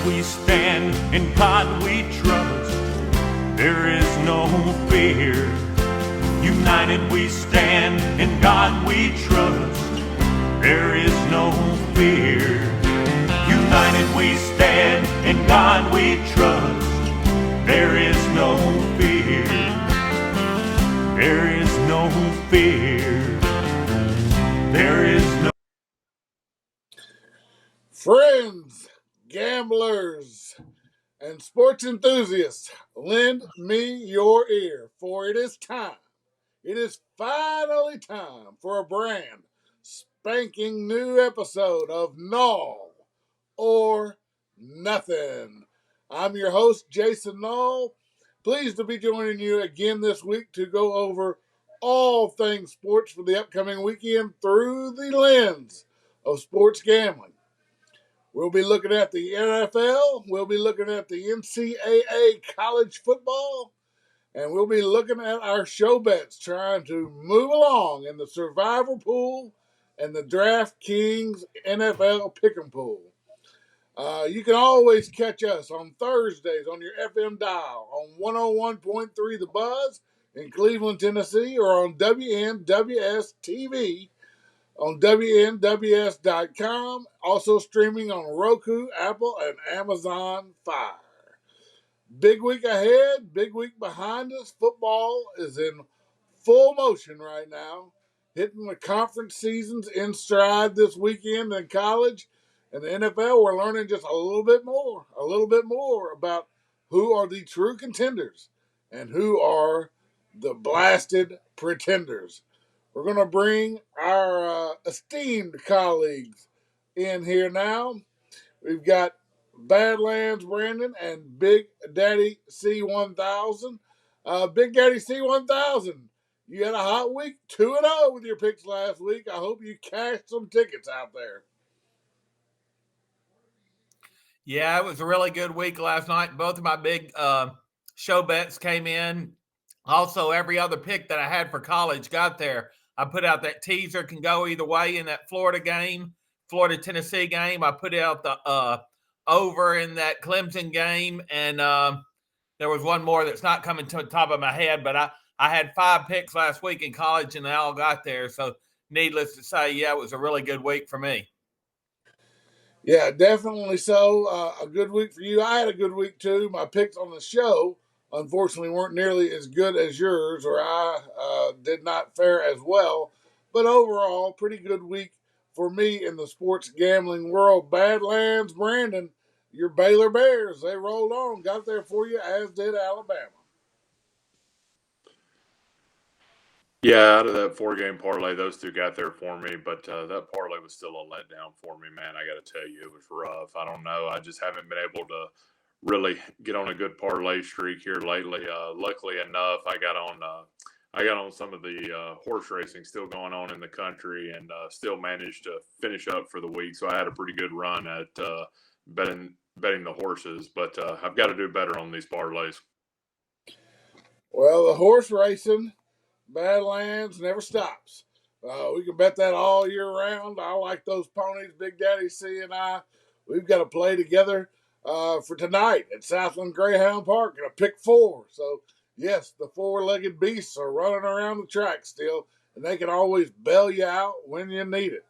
we stand, in God we trust. There is no fear. United we stand, in God we trust. There is no fear. United we stand, in God we trust. There is no fear. There is no fear. There is no. Friends, gamblers, and sports enthusiasts, lend me your ear, for it is time. It is finally time for a brand spanking new episode of Nall or Nuthin. I'm your host, Jason Nall. Pleased to be joining you again this week to go over all things sports for the upcoming weekend through the lens of sports gambling. We'll be looking at the NFL, we'll be looking at the NCAA college football, and we'll be looking at our show bets, trying to move along in the survivor pool and the Draftkings NFL pick'em pool. You can always catch us on Thursdays on your FM dial on 101.3 The Buzz in Cleveland, Tennessee, or on WNWS TV on WNWS.com, also streaming on Roku, Apple, and Amazon Fire. Big week ahead, big week behind us. Football is in full motion right now, hitting the conference seasons in stride this weekend in college. And the NFL, we're learning just a little bit more about who are the true contenders and who are the blasted pretenders. We're going to bring our esteemed colleagues in here now. We've got Badlands Brandon and Big Daddy C1000. Big Daddy C1000, you had a hot week, 2-0 with your picks last week. I hope you cashed some tickets out there. Yeah, it was a really good week last night. Both of my big show bets came in. Also, every other pick that I had for college got there. I put out that teaser can go either way in that Florida-Tennessee game. I put out the over in that Clemson game, and there was one more that's not coming to the top of my head, but I had 5 picks last week in college, and they all got there. So needless to say, yeah, it was a really good week for me. Yeah, definitely so. A good week for you. I had a good week, too. My picks on the show, unfortunately, weren't nearly as good as yours, or I did not fare as well. But overall, pretty good week for me in the sports gambling world. Badlands, Brandon, your Baylor Bears, they rolled on, got there for you, as did Alabama. Yeah, out of that 4-game parlay, those two got there for me, but that parlay was still a letdown for me, man. I got to tell you, it was rough. I don't know. I just haven't been able to really get on a good parlay streak here lately. Luckily enough, I got on some of the horse racing still going on in the country, and still managed to finish up for the week. So I had a pretty good run at betting the horses, but I've got to do better on these parlays. Well, the horse racing, Badlands never stops. We can bet that all year round. I like those ponies, Big Daddy C and I. We've got to play together for tonight at Southland Greyhound Park in a pick 4. So, yes, the 4-legged beasts are running around the track still, and they can always bail you out when you need it.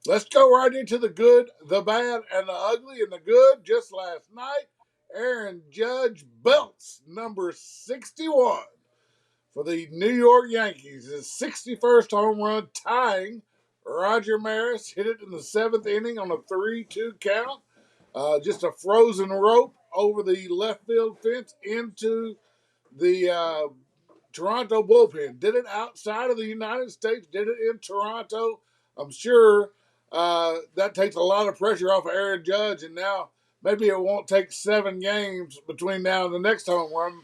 Let's go right into the good, the bad, and the ugly. And the good, just last night, Aaron Judge belts number 61. For the New York Yankees, his 61st home run, tying Roger Maris. Hit it in the 7th inning on a 3-2 count. Just a frozen rope over the left field fence into the Toronto bullpen. Did it outside of the United States, did it in Toronto. I'm sure that takes a lot of pressure off of Aaron Judge, and now maybe it won't take 7 games between now and the next home run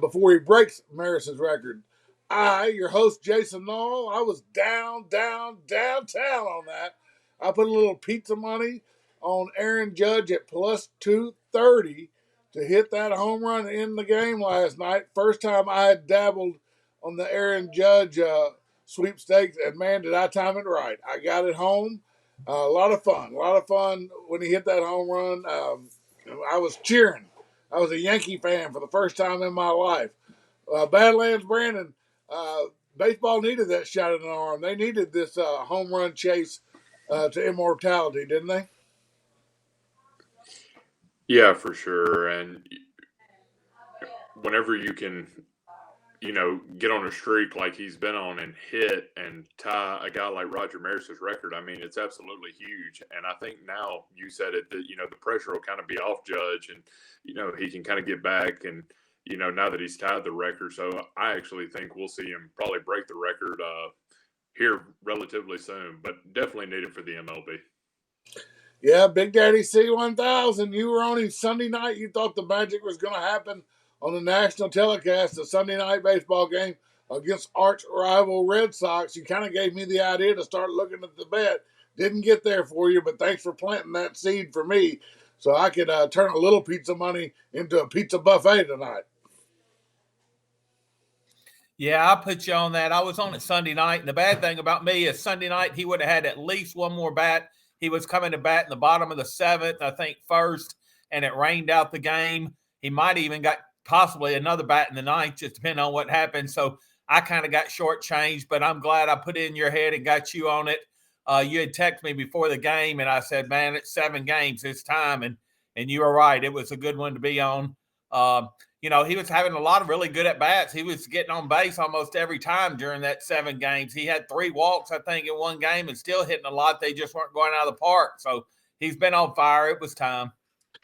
before he breaks Maris's record. Your host, Jason Nall, I was downtown on that. I put a little pizza money on Aaron Judge at plus 230 to hit that home run in the game last night. First time I had dabbled on the Aaron Judge sweepstakes, and man, did I time it right. I got it home, A lot of fun. A lot of fun when he hit that home run. I was cheering. I was a Yankee fan for the first time in my life. Badlands, Brandon, baseball needed that shot in the arm. They needed this home run chase to immortality, didn't they? Yeah, for sure. And whenever you can, get on a streak like he's been on and hit and tie a guy like Roger Maris's record, I mean, it's absolutely huge. And I think now you said it that, the pressure will kind of be off Judge and, he can kind of get back and, now that he's tied the record. So I actually think we'll see him probably break the record here relatively soon, but definitely needed for the MLB. Yeah, Big Daddy C1000. You were on him Sunday night. You thought the magic was going to happen on the national telecast, the Sunday night baseball game against arch rival Red Sox. You kind of gave me the idea to start looking at the bet. Didn't get there for you, but thanks for planting that seed for me so I could turn a little pizza money into a pizza buffet tonight. Yeah, I put you on that. I was on it Sunday night, and the bad thing about me is Sunday night he would have had at least one more bat. He was coming to bat in the bottom of the seventh, I think first, and it rained out the game. He might even got possibly another bat in the ninth, just depending on what happened. So I kind of got shortchanged, but I'm glad I put it in your head and got you on it. You had texted me before the game, and I said, man, it's 7 games. It's time. And you were right. It was a good one to be on. He was having a lot of really good at-bats. He was getting on base almost every time during that 7 games. He had 3 walks, I think, in one game and still hitting a lot. They just weren't going out of the park. So he's been on fire. It was time.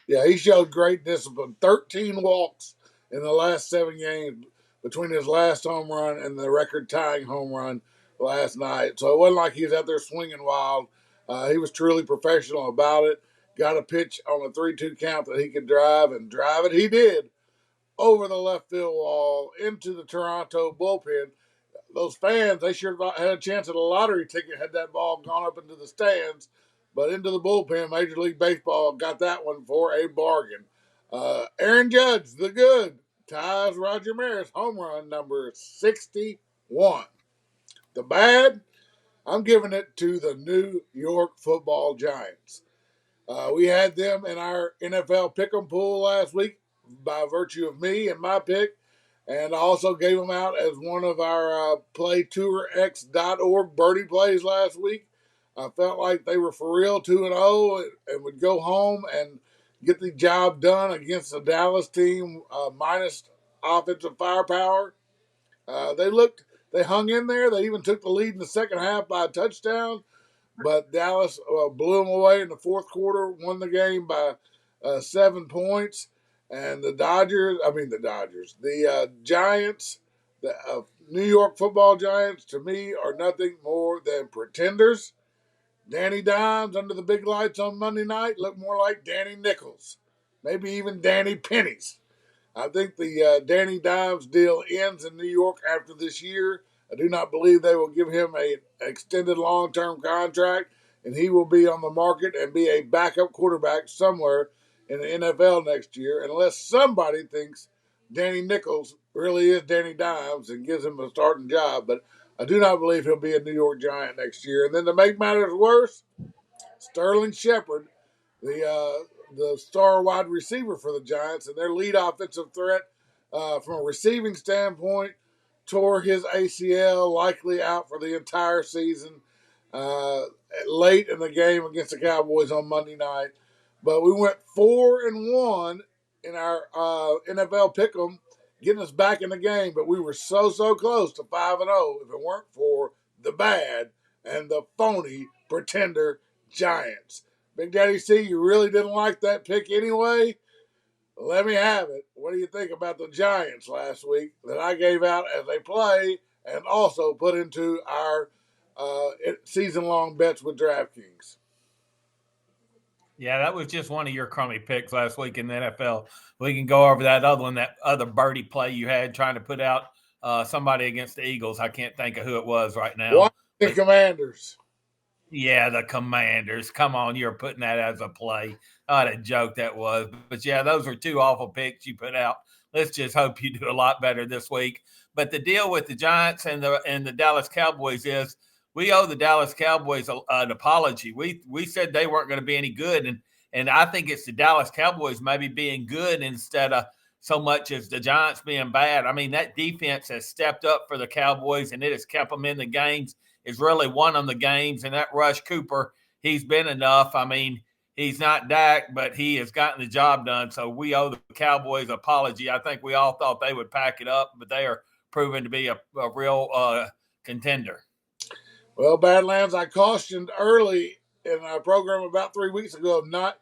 Yeah, he showed great discipline. 13 walks in the last 7 games between his last home run and the record-tying home run last night. So it wasn't like he was out there swinging wild. He was truly professional about it. Got a pitch on a 3-2 count that he could drive, and drive it he did over the left field wall into the Toronto bullpen. Those fans, they sure had a chance at a lottery ticket had that ball gone up into the stands. But into the bullpen, Major League Baseball got that one for a bargain. Aaron Judge, the good, ties Roger Maris home run number 61. The bad, I'm giving it to the New York Football Giants. We had them in our NFL Pick'em pool last week by virtue of me and my pick, and I also gave them out as one of our PlayTourX.org birdie plays last week. I felt like they were for real 2-0 and would go home and get the job done against the Dallas team minus offensive firepower. They hung in there. They even took the lead in the second half by a touchdown, but Dallas blew them away in the fourth quarter, won the game by 7 points. And the Giants, the New York Football Giants, to me, are nothing more than pretenders. Danny Dimes under the big lights on Monday night looked more like Danny Nichols, maybe even Danny Pennies. I think the Danny Dimes deal ends in New York after this year. I do not believe they will give him an extended long-term contract, and he will be on the market and be a backup quarterback somewhere in the NFL next year, unless somebody thinks Danny Nichols really is Danny Dimes and gives him a starting job. But I do not believe he'll be a New York Giant next year. And then to make matters worse, Sterling Shepard, the star wide receiver for the Giants and their lead offensive threat from a receiving standpoint, tore his ACL, likely out for the entire season late in the game against the Cowboys on Monday night. But we went 4-1 in our NFL Pick'em, getting us back in the game. But we were so close to 5-0 if it weren't for the bad and the phony pretender Giants. Big Daddy C, you really didn't like that pick anyway? Let me have it. What do you think about the Giants last week that I gave out as a play and also put into our season-long bets with Draftkings? Yeah, that was just one of your crummy picks last week in the NFL. We can go over that other one, that other birdie play you had trying to put out somebody against the Eagles. I can't think of who it was right now. The Commanders. Yeah, the Commanders. Come on, you're putting that as a play. What a joke that was. But, yeah, those are 2 awful picks you put out. Let's just hope you do a lot better this week. But the deal with the Giants and the Dallas Cowboys is we owe the Dallas Cowboys an apology. We said they weren't going to be any good, and I think it's the Dallas Cowboys maybe being good instead of so much as the Giants being bad. I mean, that defense has stepped up for the Cowboys, and it has kept them in the games. It's really won them the games, and that Rush Cooper, he's been enough. I mean, he's not Dak, but he has gotten the job done. So we owe the Cowboys an apology. I think we all thought they would pack it up, but they are proven to be a real contender. Well, Badlands, I cautioned early in our program about 3 weeks ago of not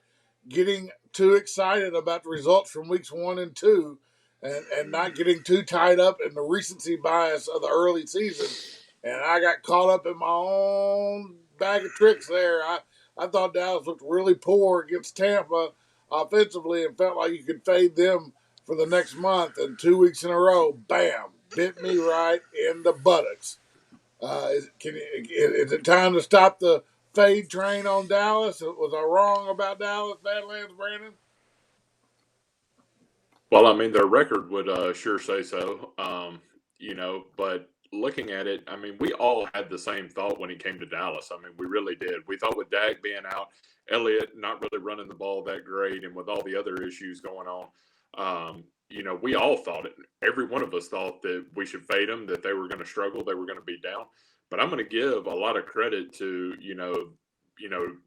getting too excited about the results from weeks 1 and 2 and not getting too tied up in the recency bias of the early season. And I got caught up in my own bag of tricks there. I thought Dallas looked really poor against Tampa offensively and felt like you could fade them for the next month. And 2 weeks in a row, bam, bit me right in the buttocks. Is it time to stop the fade train on Dallas? Was I wrong about Dallas, Badlands, Brandon? Well, I mean, their record would sure say so, but looking at it, I mean, we all had the same thought when he came to Dallas. I mean, we really did. We thought with Dak being out, Elliott not really running the ball that great, and with all the other issues going on, we all thought it. Every one of us thought that we should fade them, that they were going to struggle, they were going to be down. But I'm going to give a lot of credit to,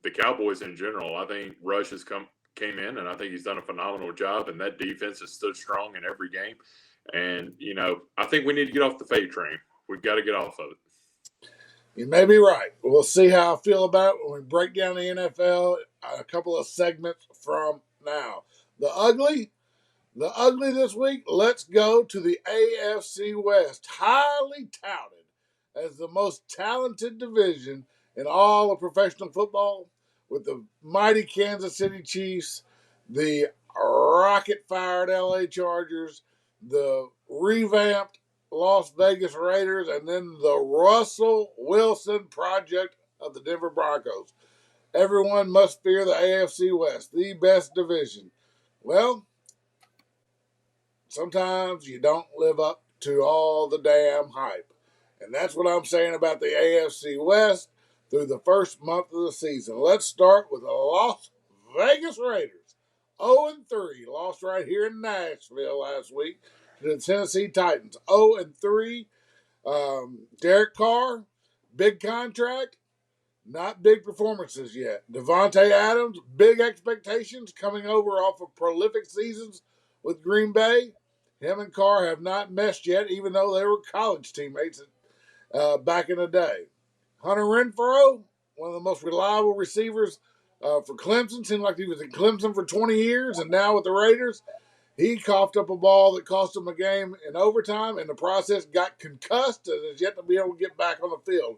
the Cowboys in general. I think Rush came in, and I think he's done a phenomenal job, and that defense has stood strong in every game. And, I think we need to get off the fade train. We've got to get off of it. You may be right. We'll see how I feel about it when we break down the NFL a couple of segments from now. The ugly this week, let's go to the AFC West, highly touted as the most talented division in all of professional football, with the mighty Kansas City Chiefs, the rocket-fired LA Chargers, the revamped Las Vegas Raiders, and then the Russell Wilson project of the Denver Broncos. Everyone must fear the AFC West, the best division. Well, sometimes you don't live up to all the damn hype. And that's what I'm saying about the AFC West through the first month of the season. Let's start with the Las Vegas Raiders. 0-3, lost right here in Nashville last week to the Tennessee Titans. 0-3. Derek Carr, big contract, not big performances yet. Devontae Adams, big expectations coming over off of prolific seasons with Green Bay. Him and Carr have not meshed yet, even though they were college teammates back in the day. Hunter Renfrow, one of the most reliable receivers for Clemson. Seemed like he was in Clemson for 20 years, and now with the Raiders, he coughed up a ball that cost him a game in overtime. In the process, got concussed and is yet to be able to get back on the field.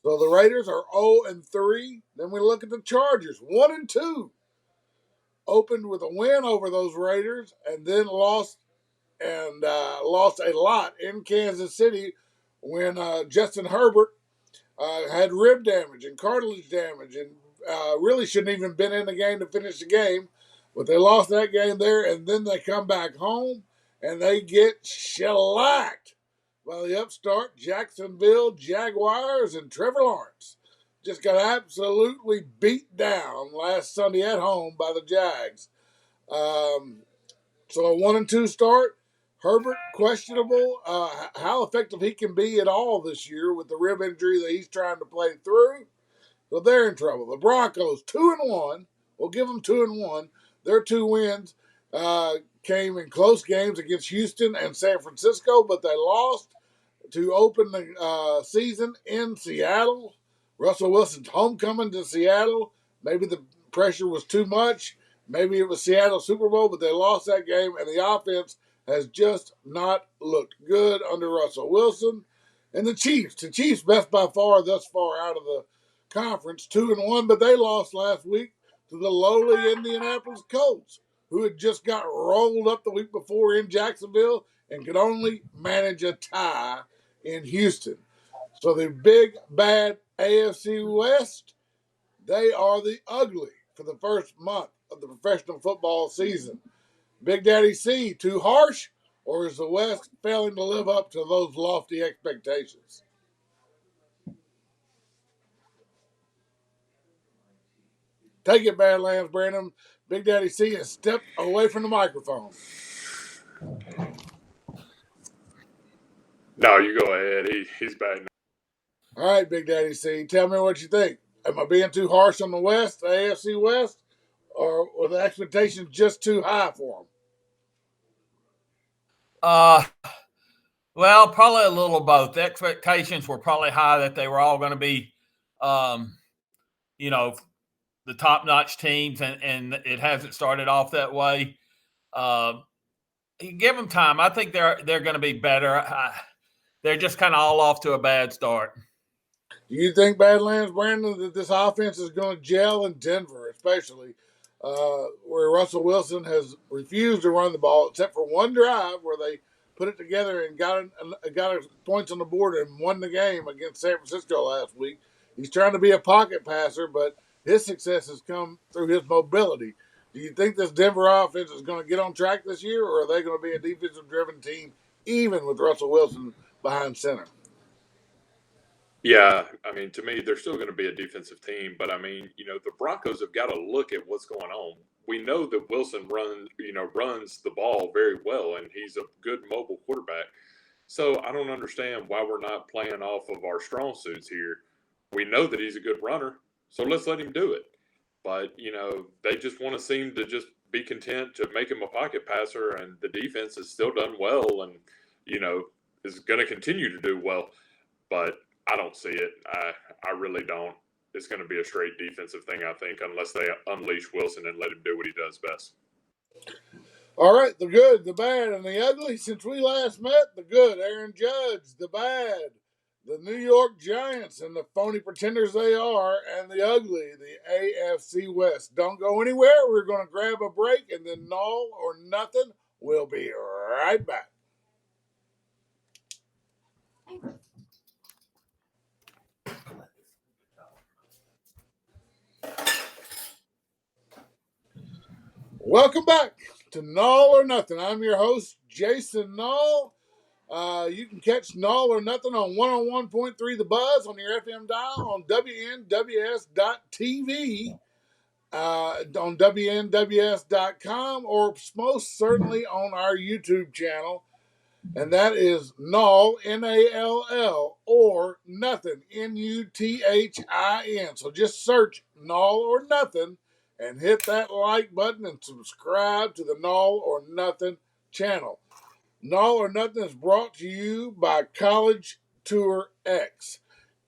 So the Raiders are 0-3. Then we look at the Chargers, 1-2. Opened with a win over those Raiders, and then lost a lot in Kansas City when Justin Herbert had rib damage and cartilage damage and really shouldn't even been in the game to finish the game. But they lost that game there, and then they come back home, and they get shellacked by the upstart Jacksonville Jaguars and Trevor Lawrence. Just got absolutely beat down last Sunday at home by the Jags. So a 1-2 start. Herbert, questionable. How effective he can be at all this year with the rib injury that he's trying to play through. So they're in trouble. The Broncos, 2-1. We'll give them 2-1. Their 2 wins came in close games against Houston and San Francisco, but they lost to open the season in Seattle. Russell Wilson's homecoming to Seattle. Maybe the pressure was too much. Maybe it was Seattle Super Bowl, but they lost that game, and the offense has just not looked good under Russell Wilson. And the Chiefs best by far thus far out of the conference, 2-1, but they lost last week to the lowly Indianapolis Colts, who had just got rolled up the week before in Jacksonville and could only manage a tie in Houston. So the big, bad AFC West, they are the ugly for the first month of the professional football season. Big Daddy C, too harsh, or is the West failing to live up to those lofty expectations? Take it, Badlands, Brandon. Big Daddy C has stepped away from the microphone. No, you go ahead. He's back now. All right, Big Daddy C, tell me what you think. Am I being too harsh on the West, the AFC West, or were the expectations just too high for them? Well, probably a little both. The expectations were probably high that they were all going to be, the top-notch teams, and it hasn't started off that way. You give them time. I think they're going to be better. They're just kind of all off to a bad start. Do you think, Badlands, Brandon, that this offense is going to gel in Denver, especially where Russell Wilson has refused to run the ball except for one drive where they put it together and got points on the board and won the game against San Francisco last week? He's trying to be a pocket passer, but his success has come through his mobility. Do you think this Denver offense is going to get on track this year, or are they going to be a defensive-driven team even with Russell Wilson behind center? Yeah, I mean, to me, they're still going to be a defensive team, but I mean, the Broncos have got to look at what's going on. We know that Wilson runs the ball very well, and he's a good mobile quarterback. So I don't understand why we're not playing off of our strong suits here. We know that he's a good runner, so let's let him do it. But they just want to seem to just be content to make him a pocket passer, and the defense has still done well, and is going to continue to do well, but I don't see it. I really don't. It's going to be a straight defensive thing, I think, unless they unleash Wilson and let him do what he does best. All right, the good, the bad, and the ugly. Since we last met, the good, Aaron Judge. The bad, the New York Giants and the phony pretenders they are. And the ugly, the AFC West. Don't go anywhere. We're going to grab a break, and then Nall or Nuthin. We'll be right back. Welcome back to Nall or Nuthin. I'm your host, Jason Nall. You can catch Nall or Nuthin on 101.3 The Buzz on your FM dial on WNWS.TV, on WNWS.com, or most certainly on our YouTube channel. And that is Nall, N-A-L-L, or Nuthin, N-U-T-H-I-N. So just search Nall or Nuthin and hit that like button and subscribe to the Nall or Nuthin channel. Nall or Nuthin is brought to you by College Tour X.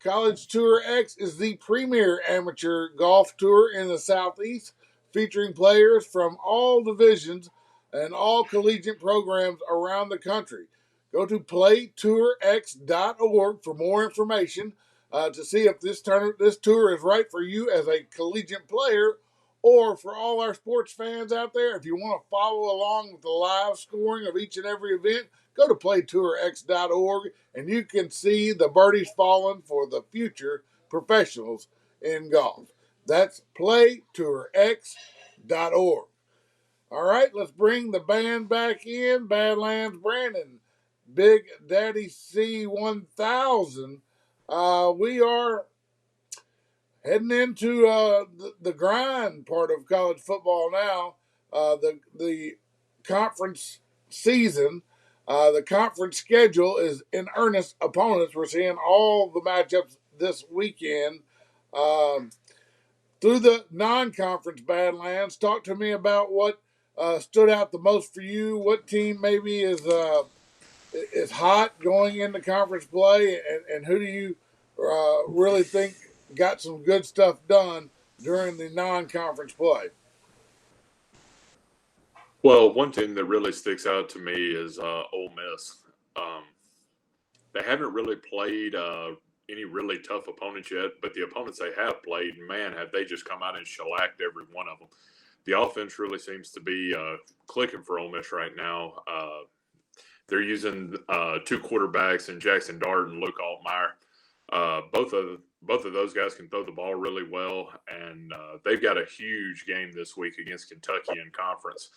College Tour X is the premier amateur golf tour in the Southeast, featuring players from all divisions and all collegiate programs around the country. Go to playtourx.org for more information to see if this tour is right for you as a collegiate player, or for all our sports fans out there, if you want to follow along with the live scoring of each and every event, go to playtourx.org and you can see the birdies falling for the future professionals in golf. That's playtourx.org. All right, let's bring the band back in. Badlands Brandon, Big Daddy C1000. We are heading into the grind part of college football now. The conference season, the conference schedule is in earnest opponents. We're seeing all the matchups this weekend. Through the non-conference Badlands, talk to me about what stood out the most for you. What team maybe is hot going into conference play, and who do you really think got some good stuff done during the non-conference play? Well, one team that really sticks out to me is Ole Miss. They haven't really played any really tough opponents yet, but the opponents they have played, man, have they just come out and shellacked every one of them. The offense really seems to be clicking for Ole Miss right now. They're using two quarterbacks in Jackson Dart and Luke Altmaier. Both of those guys can throw the ball really well, and they've got a huge game this week against Kentucky in conference.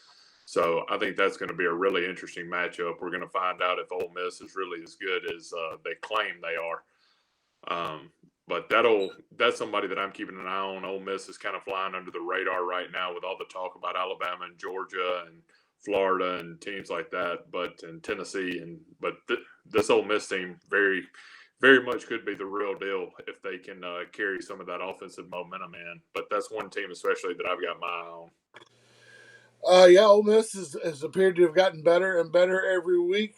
So I think that's going to be a really interesting matchup. We're going to find out if Ole Miss is really as good as they claim they are. But that's somebody that I'm keeping an eye on. Ole Miss is kind of flying under the radar right now with all the talk about Alabama and Georgia and Florida and teams like that, and Tennessee. But this Ole Miss team very, very much could be the real deal if they can carry some of that offensive momentum in. But that's one team especially that I've got my eye on. Yeah, Ole Miss has appeared to have gotten better and better every week.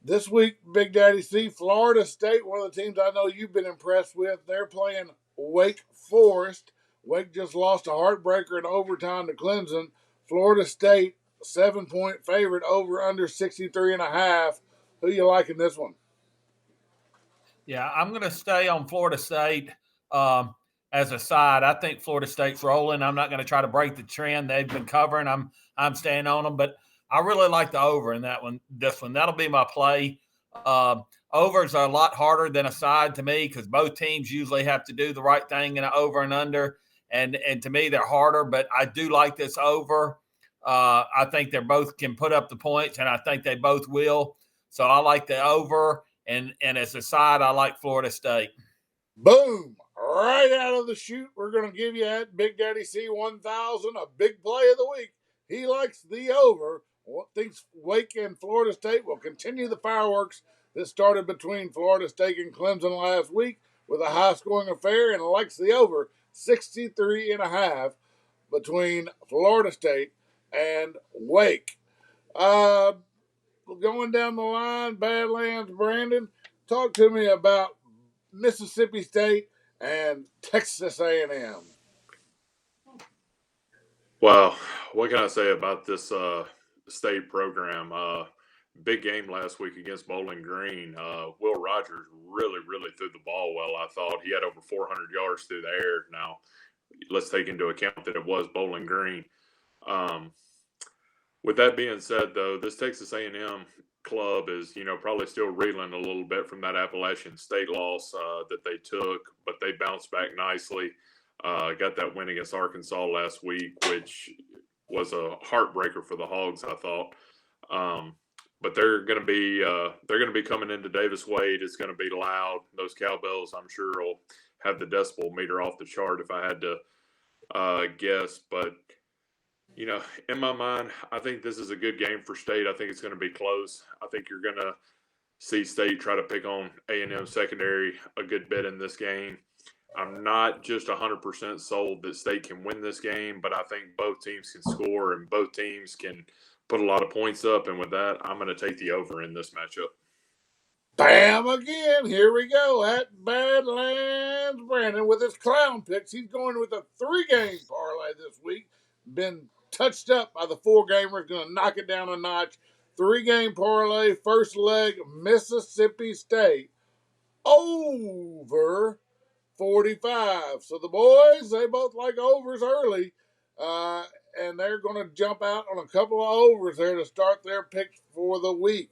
This week, Big Daddy C, Florida State, one of the teams I know you've been impressed with. They're playing Wake Forest. Wake just lost a heartbreaker in overtime to Clemson. Florida State, 7-point favorite, over under 63.5. Who you like in this one? Yeah, I'm going to stay on Florida State as a side. I think Florida State's rolling. I'm not going to try to break the trend they've been covering. I'm staying on them, but I really like the over in that one. This one, that'll be my play. Overs are a lot harder than a side to me because both teams usually have to do the right thing in an over and under, and to me they're harder. But I do like this over. I think they both can put up the points, and I think they both will. So I like the over. And as a side, I like Florida State. Boom! Right out of the chute, we're going to give you at Big Daddy C1000 a big play of the week. He likes the over. Thinks Wake and Florida State will continue the fireworks that started between Florida State and Clemson last week with a high-scoring affair, and likes the over 63.5 between Florida State and Wake. Going down the line, Badlands, Brandon, talk to me about Mississippi State and Texas A&M. Well, what can I say about this state program? Big game last week against Bowling Green. Will Rogers really, really threw the ball well, I thought. He had over 400 yards through the air. Now, let's take into account that it was Bowling Green. With that being said, though, this Texas A&M club is, probably still reeling a little bit from that Appalachian State loss that they took, but they bounced back nicely. Got that win against Arkansas last week, which was a heartbreaker for the Hogs, I thought. But they're going to be coming into Davis Wade. It's going to be loud. Those cowbells, I'm sure, will have the decibel meter off the chart if I had to guess. But in my mind, I think this is a good game for State. I think it's going to be close. I think you're going to see State try to pick on A&M secondary a good bit in this game. I'm not just 100% sold that State can win this game, but I think both teams can score and both teams can put a lot of points up. And with that, I'm going to take the over in this matchup. Bam again. Here we go at Badlands. Brandon with his clown picks. He's going with a 3-game parlay this week. Been touched up by the 4-gamer. Going to knock it down a notch. 3-game parlay. First leg, Mississippi State over 45. So the boys, they both like overs early. And they're going to jump out on a couple of overs there to start their picks for the week.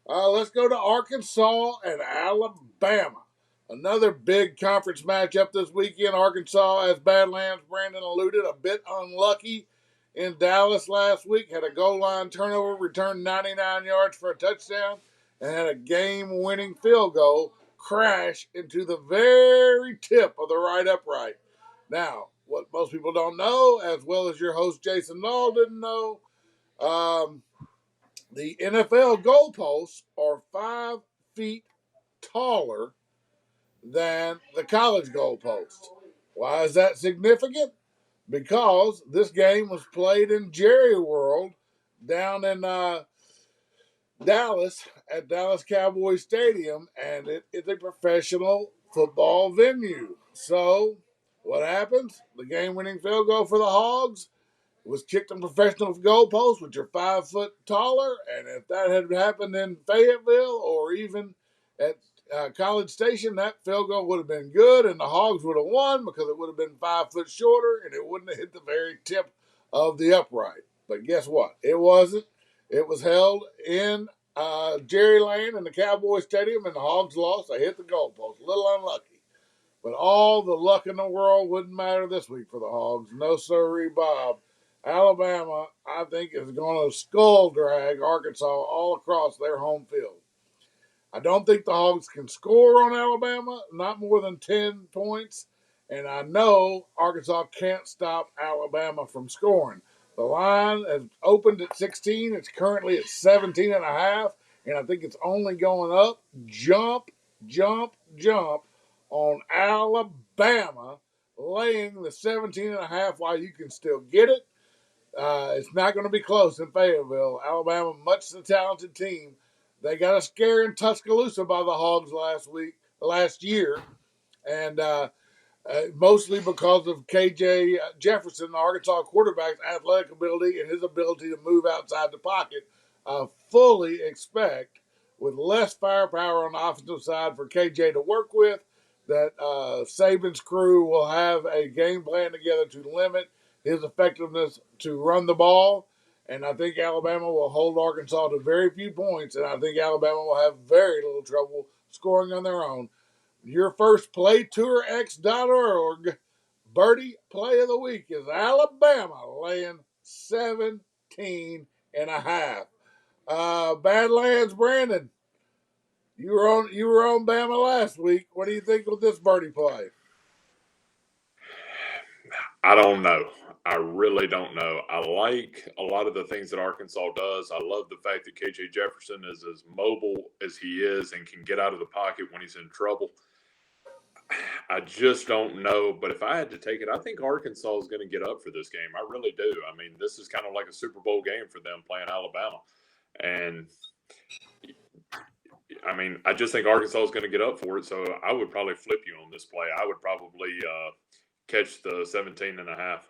Let's go to Arkansas and Alabama. Another big conference matchup this weekend. Arkansas, as Badlands Brandon alluded, a bit unlucky in Dallas last week. Had a goal line turnover, returned 99 yards for a touchdown, and had a game-winning field goal crash into the very tip of the right upright. Now, what most people don't know, as well as your host Jason Nall didn't know, the NFL goalposts are 5 feet taller than the college goalposts. Why is that significant? Because this game was played in Jerry World down in Dallas at Dallas Cowboys Stadium, and it is a professional football venue. So what happens? The game-winning field goal for the Hogs was kicked on professional goalposts, which are 5 foot taller. And if that had happened in Fayetteville or even at College Station, that field goal would have been good, and the Hogs would have won because it would have been 5 foot shorter, and it wouldn't have hit the very tip of the upright. But guess what? It wasn't. It was held in Jerry Lane in the Cowboy Stadium, and the Hogs lost. They hit the goalpost. A little unlucky. But all the luck in the world wouldn't matter this week for the Hogs. No sirree, Bob. Alabama, I think, is going to skull drag Arkansas all across their home field. I don't think the Hogs can score on Alabama, not more than 10 points. And I know Arkansas can't stop Alabama from scoring. The line has opened at 16. It's currently at 17.5. And I think it's only going up. Jump on Alabama, laying the 17.5 while you can still get it. It's not going to be close in Fayetteville. Alabama, much the talented team. They got a scare in Tuscaloosa by the Hogs last year. And mostly because of KJ Jefferson, the Arkansas quarterback's athletic ability and his ability to move outside the pocket. I fully expect, with less firepower on the offensive side for KJ to work with, that Saban's crew will have a game plan together to limit his effectiveness to run the ball. And I think Alabama will hold Arkansas to very few points, and I think Alabama will have very little trouble scoring on their own. Your first PlayTourX.org birdie play of the week is Alabama laying 17.5. Badlands, Brandon, you were on Bama last week. What do you think of this birdie play? I don't know. I really don't know. I like a lot of the things that Arkansas does. I love the fact that KJ Jefferson is as mobile as he is and can get out of the pocket when he's in trouble. I just don't know. But if I had to take it, I think Arkansas is going to get up for this game. I really do. I mean, this is kind of like a Super Bowl game for them playing Alabama. And, I mean, I just think Arkansas is going to get up for it. So I would probably flip you on this play. I would probably catch the 17.5.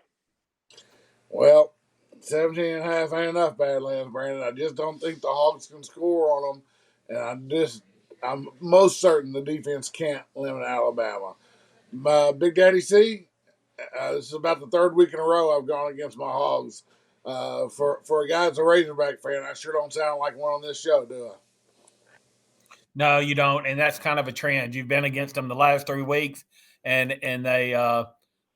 Well, 17.5 ain't enough, Badlands, Brandon. I just don't think the Hogs can score on them. And I'm most certain the defense can't limit Alabama. Big Daddy C, this is about the third week in a row I've gone against my Hogs. For a guy that's a Razorback fan, I sure don't sound like one on this show, do I? No, you don't, and that's kind of a trend. You've been against them the last 3 weeks, and they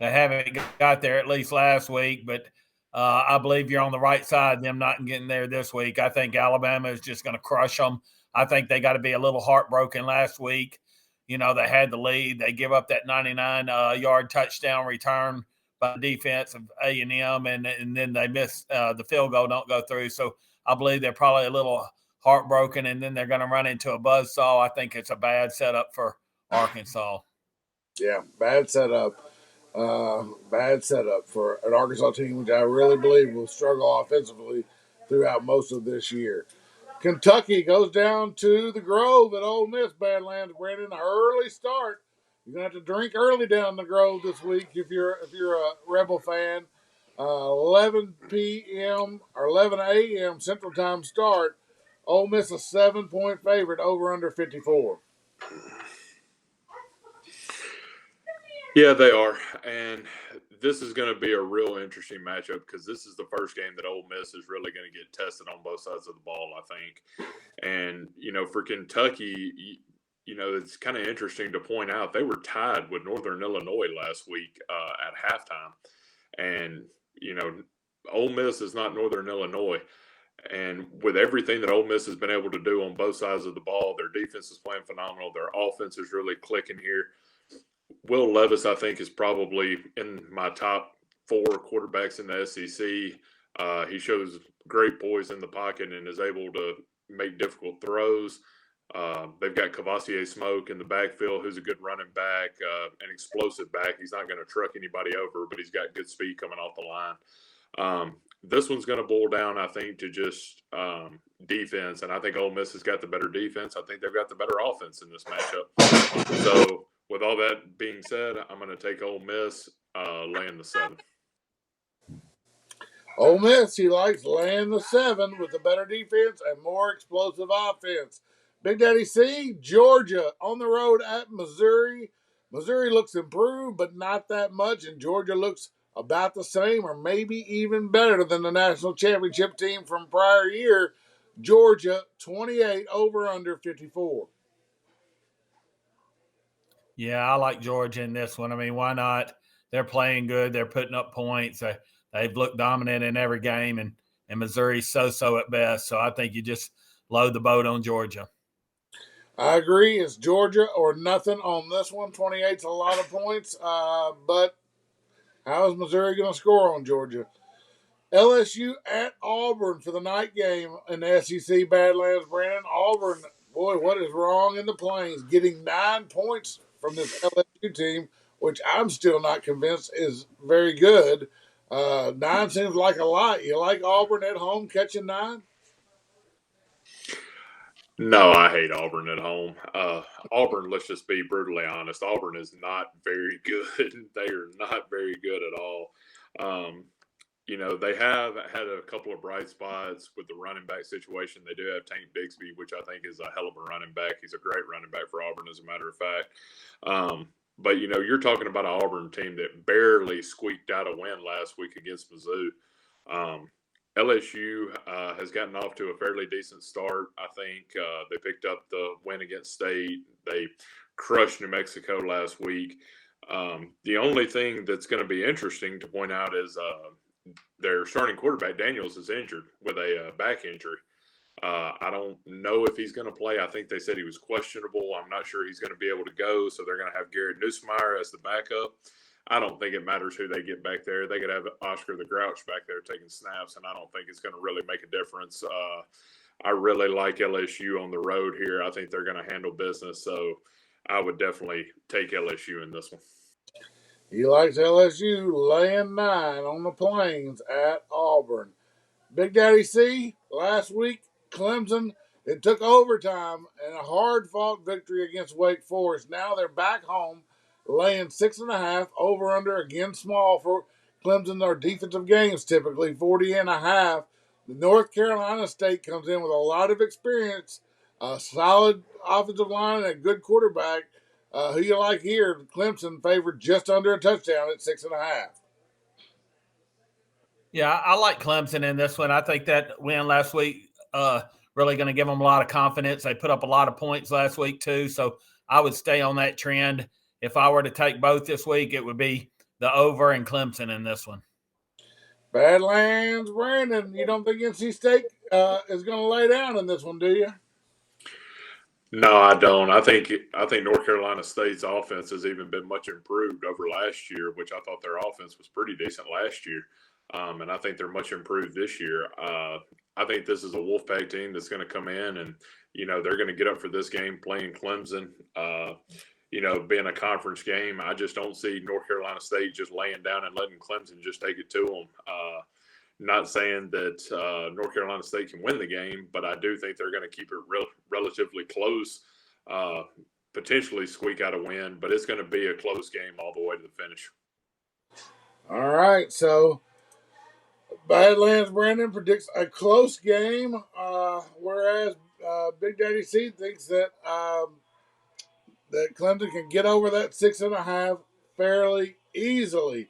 haven't got there, at least last week. But I believe you're on the right side, them not getting there this week. I think Alabama is just going to crush them. I think they got to be a little heartbroken last week. You know, they had the lead. They give up that 99-yard touchdown return by the defense of A&M, and then they miss the field goal, don't go through. So I believe they're probably a little heartbroken, and then they're going to run into a buzzsaw. I think it's a bad setup for Arkansas. Yeah, bad setup. Bad setup for an Arkansas team, which I really believe will struggle offensively throughout most of this year. Kentucky goes down to the Grove at Ole Miss, Badlands, Brandon. An early start. You're gonna have to drink early down the Grove this week if you're a Rebel fan. 11 p.m. or 11 a.m. Central Time start. Ole Miss a 7-point favorite, over under 54. Yeah, they are. And this is going to be a real interesting matchup because this is the first game that Ole Miss is really going to get tested on both sides of the ball, I think. And, you know, for Kentucky, you know, it's kind of interesting to point out they were tied with Northern Illinois last week at halftime. And, you know, Ole Miss is not Northern Illinois. And with everything that Ole Miss has been able to do on both sides of the ball, their defense is playing phenomenal. Their offense is really clicking here. Will Levis, I think, is probably in my top 4 quarterbacks in the SEC. He shows great poise in the pocket and is able to make difficult throws. They've got Cavassier Smoke in the backfield, who's a good running back, an explosive back. He's not going to truck anybody over, but he's got good speed coming off the line. This one's going to boil down, I think, to just defense, and I think Ole Miss has got the better defense. I think they've got the better offense in this matchup. So, with all that being said, I'm going to take Ole Miss laying the 7. Ole Miss, he likes laying the 7 with a better defense and more explosive offense. Big Daddy C, Georgia on the road at Missouri. Missouri looks improved, but not that much, and Georgia looks about the same or maybe even better than the national championship team from prior year. Georgia, 28, over under 54. Yeah, I like Georgia in this one. I mean, why not? They're playing good. They're putting up points. They've looked dominant in every game, and Missouri's so-so at best. So I think you just load the boat on Georgia. I agree. It's Georgia or nothing on this one. 28's a lot of points, but how is Missouri going to score on Georgia? LSU at Auburn for the night game in the SEC Badlands. Brandon, Auburn, boy, what is wrong in the Plains? Getting 9 points from this LSU team, which I'm still not convinced is very good. 9 seems like a lot. You like Auburn at home catching 9? No, I hate Auburn at home. Auburn, let's just be brutally honest. Auburn is not very good. They are not very good at all. They have had a couple of bright spots with the running back situation. They do have Tank Bigsby, which I think is a hell of a running back. He's a great running back for Auburn, as a matter of fact. But you're talking about an Auburn team that barely squeaked out a win last week against Mizzou. LSU has gotten off to a fairly decent start. I think they picked up the win against State. They crushed New Mexico last week. The only thing that's going to be interesting to point out is their starting quarterback, Daniels, is injured with a back injury. I don't know if he's going to play. I think they said he was questionable. I'm not sure he's going to be able to go, so they're going to have Garrett Nussmeier as the backup. I don't think it matters who they get back there. They could have Oscar the Grouch back there taking snaps, and I don't think it's going to really make a difference. I really like LSU on the road here. I think they're going to handle business, so I would definitely take LSU in this one. He likes LSU laying 9 on the Plains at Auburn. Big Daddy C, last week, Clemson, it took overtime and a hard-fought victory against Wake Forest. Now they're back home, laying 6.5, over under, again small for Clemson. Their defensive games typically 40.5. North Carolina State comes in with a lot of experience, a solid offensive line, and a good quarterback. Who you like here? Clemson favored just under a touchdown at 6.5. Yeah, I like Clemson in this one. I think that win last week really going to give them a lot of confidence. They put up a lot of points last week too, so I would stay on that trend. If I were to take both this week, it would be the over and Clemson in this one. Badlands, Brandon, you don't think NC State is going to lay down in this one, do you? No, I don't. I think North Carolina State's offense has even been much improved over last year, which I thought their offense was pretty decent last year. And I think they're much improved this year. I think this is a Wolfpack team that's going to come in and, they're going to get up for this game playing Clemson. Being a conference game, I just don't see North Carolina State just laying down and letting Clemson just take it to them. Not saying that North Carolina State can win the game, but I do think they're going to keep it relatively close, potentially squeak out a win, but it's going to be a close game all the way to the finish. All right, so Badlands Brandon predicts a close game, whereas Big Daddy C thinks that that Clemson can get over that 6.5 fairly easily.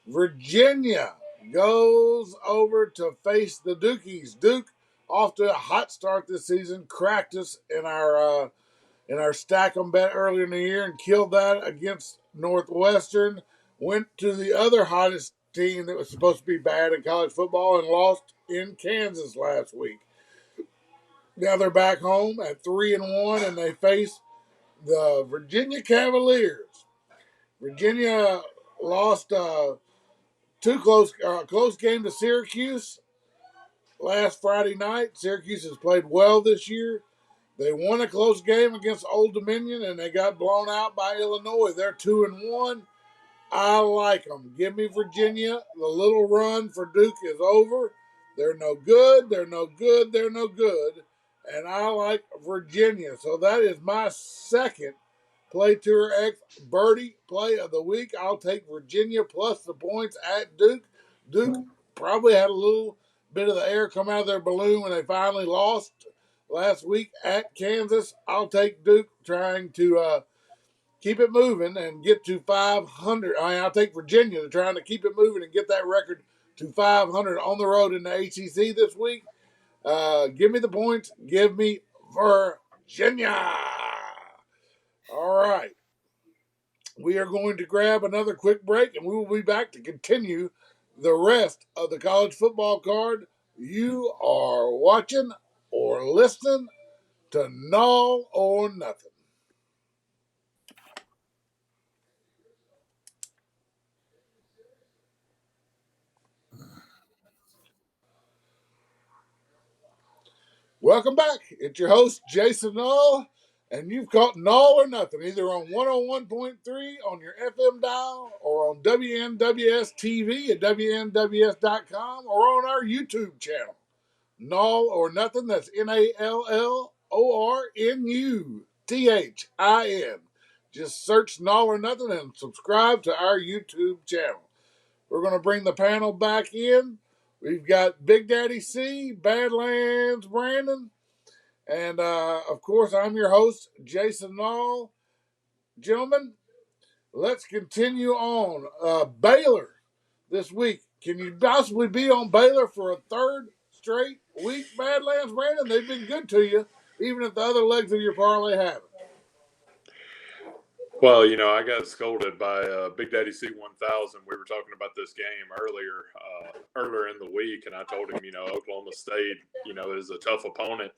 Virginia goes over to face the Dukies. Duke off to a hot start this season. Cracked us in our stack 'em bet earlier in the year and killed that against Northwestern. Went to the other hottest team that was supposed to be bad in college football and lost in Kansas last week. Now they're back home at 3-1 and they face the Virginia Cavaliers. Virginia lost close game to Syracuse last Friday night. Syracuse has played well this year. They won a close game against Old Dominion, and they got blown out by Illinois. They're 2-1. I like them. Give me Virginia. The little run for Duke is over. They're no good. They're no good. They're no good. And I like Virginia. So that is my second Play Tour X Birdie play of the week. I'll take Virginia plus the points at Duke. Duke probably had a little bit of the air come out of their balloon when they finally lost last week at Kansas. I'll take Duke trying to keep it moving and get to 500. I'll take Virginia trying to keep it moving and get that record to 500 on the road in the ACC this week. Give me the points. Give me Virginia. All right. We are going to grab another quick break, and we will be back to continue the rest of the college football card. You are watching or listening to Nall or Nothing. Welcome back. It's your host, Jason Nall, and you've caught Nall or Nothing, either on 101.3 on your FM dial or on WNWS TV at WNWS.com or on our YouTube channel. Nall or Nothing, that's NALLORNUTHIN. Just search Nall or Nothing and subscribe to our YouTube channel. We're going to bring the panel back in. We've got Big Daddy C, Badlands Brandon, and of course I'm your host, Jason Nall. Gentlemen, let's continue on. Baylor this week. Can you possibly be on Baylor for a third straight week, Badlands Brandon? They've been good to you, even if the other legs of your parlay haven't. Well, I got scolded by Big Daddy C1000. We were talking about this game earlier in the week, and I told him, Oklahoma State, is a tough opponent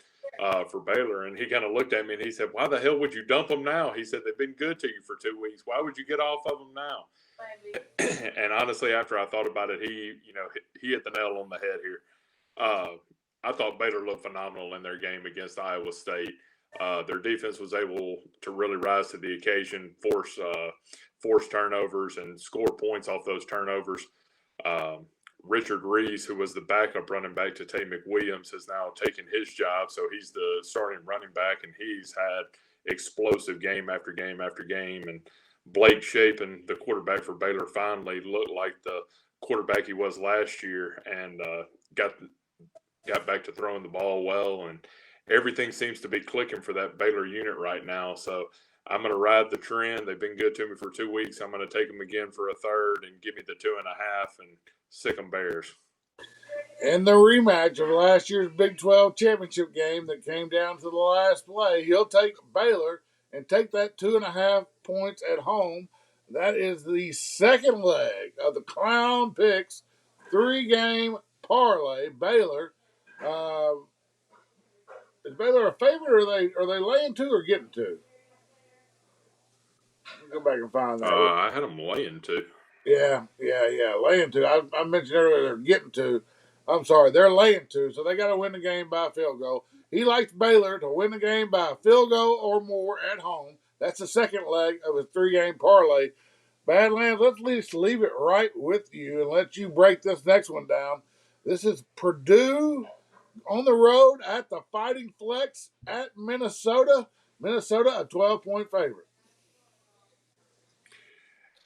for Baylor. And he kind of looked at me and he said, "Why the hell would you dump them now?" He said, "They've been good to you for 2 weeks. Why would you get off of them now?" And honestly, after I thought about it, he hit the nail on the head here. I thought Baylor looked phenomenal in their game against Iowa State. Their defense was able to really rise to the occasion, force turnovers, and score points off those turnovers. Richard Reese, who was the backup running back to Tay McWilliams, has now taken his job, so he's the starting running back, and he's had explosive game after game after game. And Blake Shapen, the quarterback for Baylor, finally looked like the quarterback he was last year, and got back to throwing the ball well, and everything seems to be clicking for that Baylor unit right now. So I'm going to ride the trend. They've been good to me for 2 weeks. I'm going to take them again for a third and give me the 2.5 and sick them Bears. In the rematch of last year's Big 12 championship game that came down to the last play, he'll take Baylor and take that 2.5 points at home. That is the second leg of the Clown Picks 3-game parlay. Baylor, is Baylor a favorite, or are they laying 2 or getting 2? Let me go back and find that. I had them laying 2. Yeah, laying 2. I mentioned earlier they're getting 2. I'm sorry, they're laying 2, so they got to win the game by a field goal. He likes Baylor to win the game by a field goal or more at home. That's the second leg of his 3-game parlay. Badlands, let's at least leave it right with you and let you break this next one down. This is Purdue on the road at the Fighting Flex at Minnesota. Minnesota, a 12-point favorite.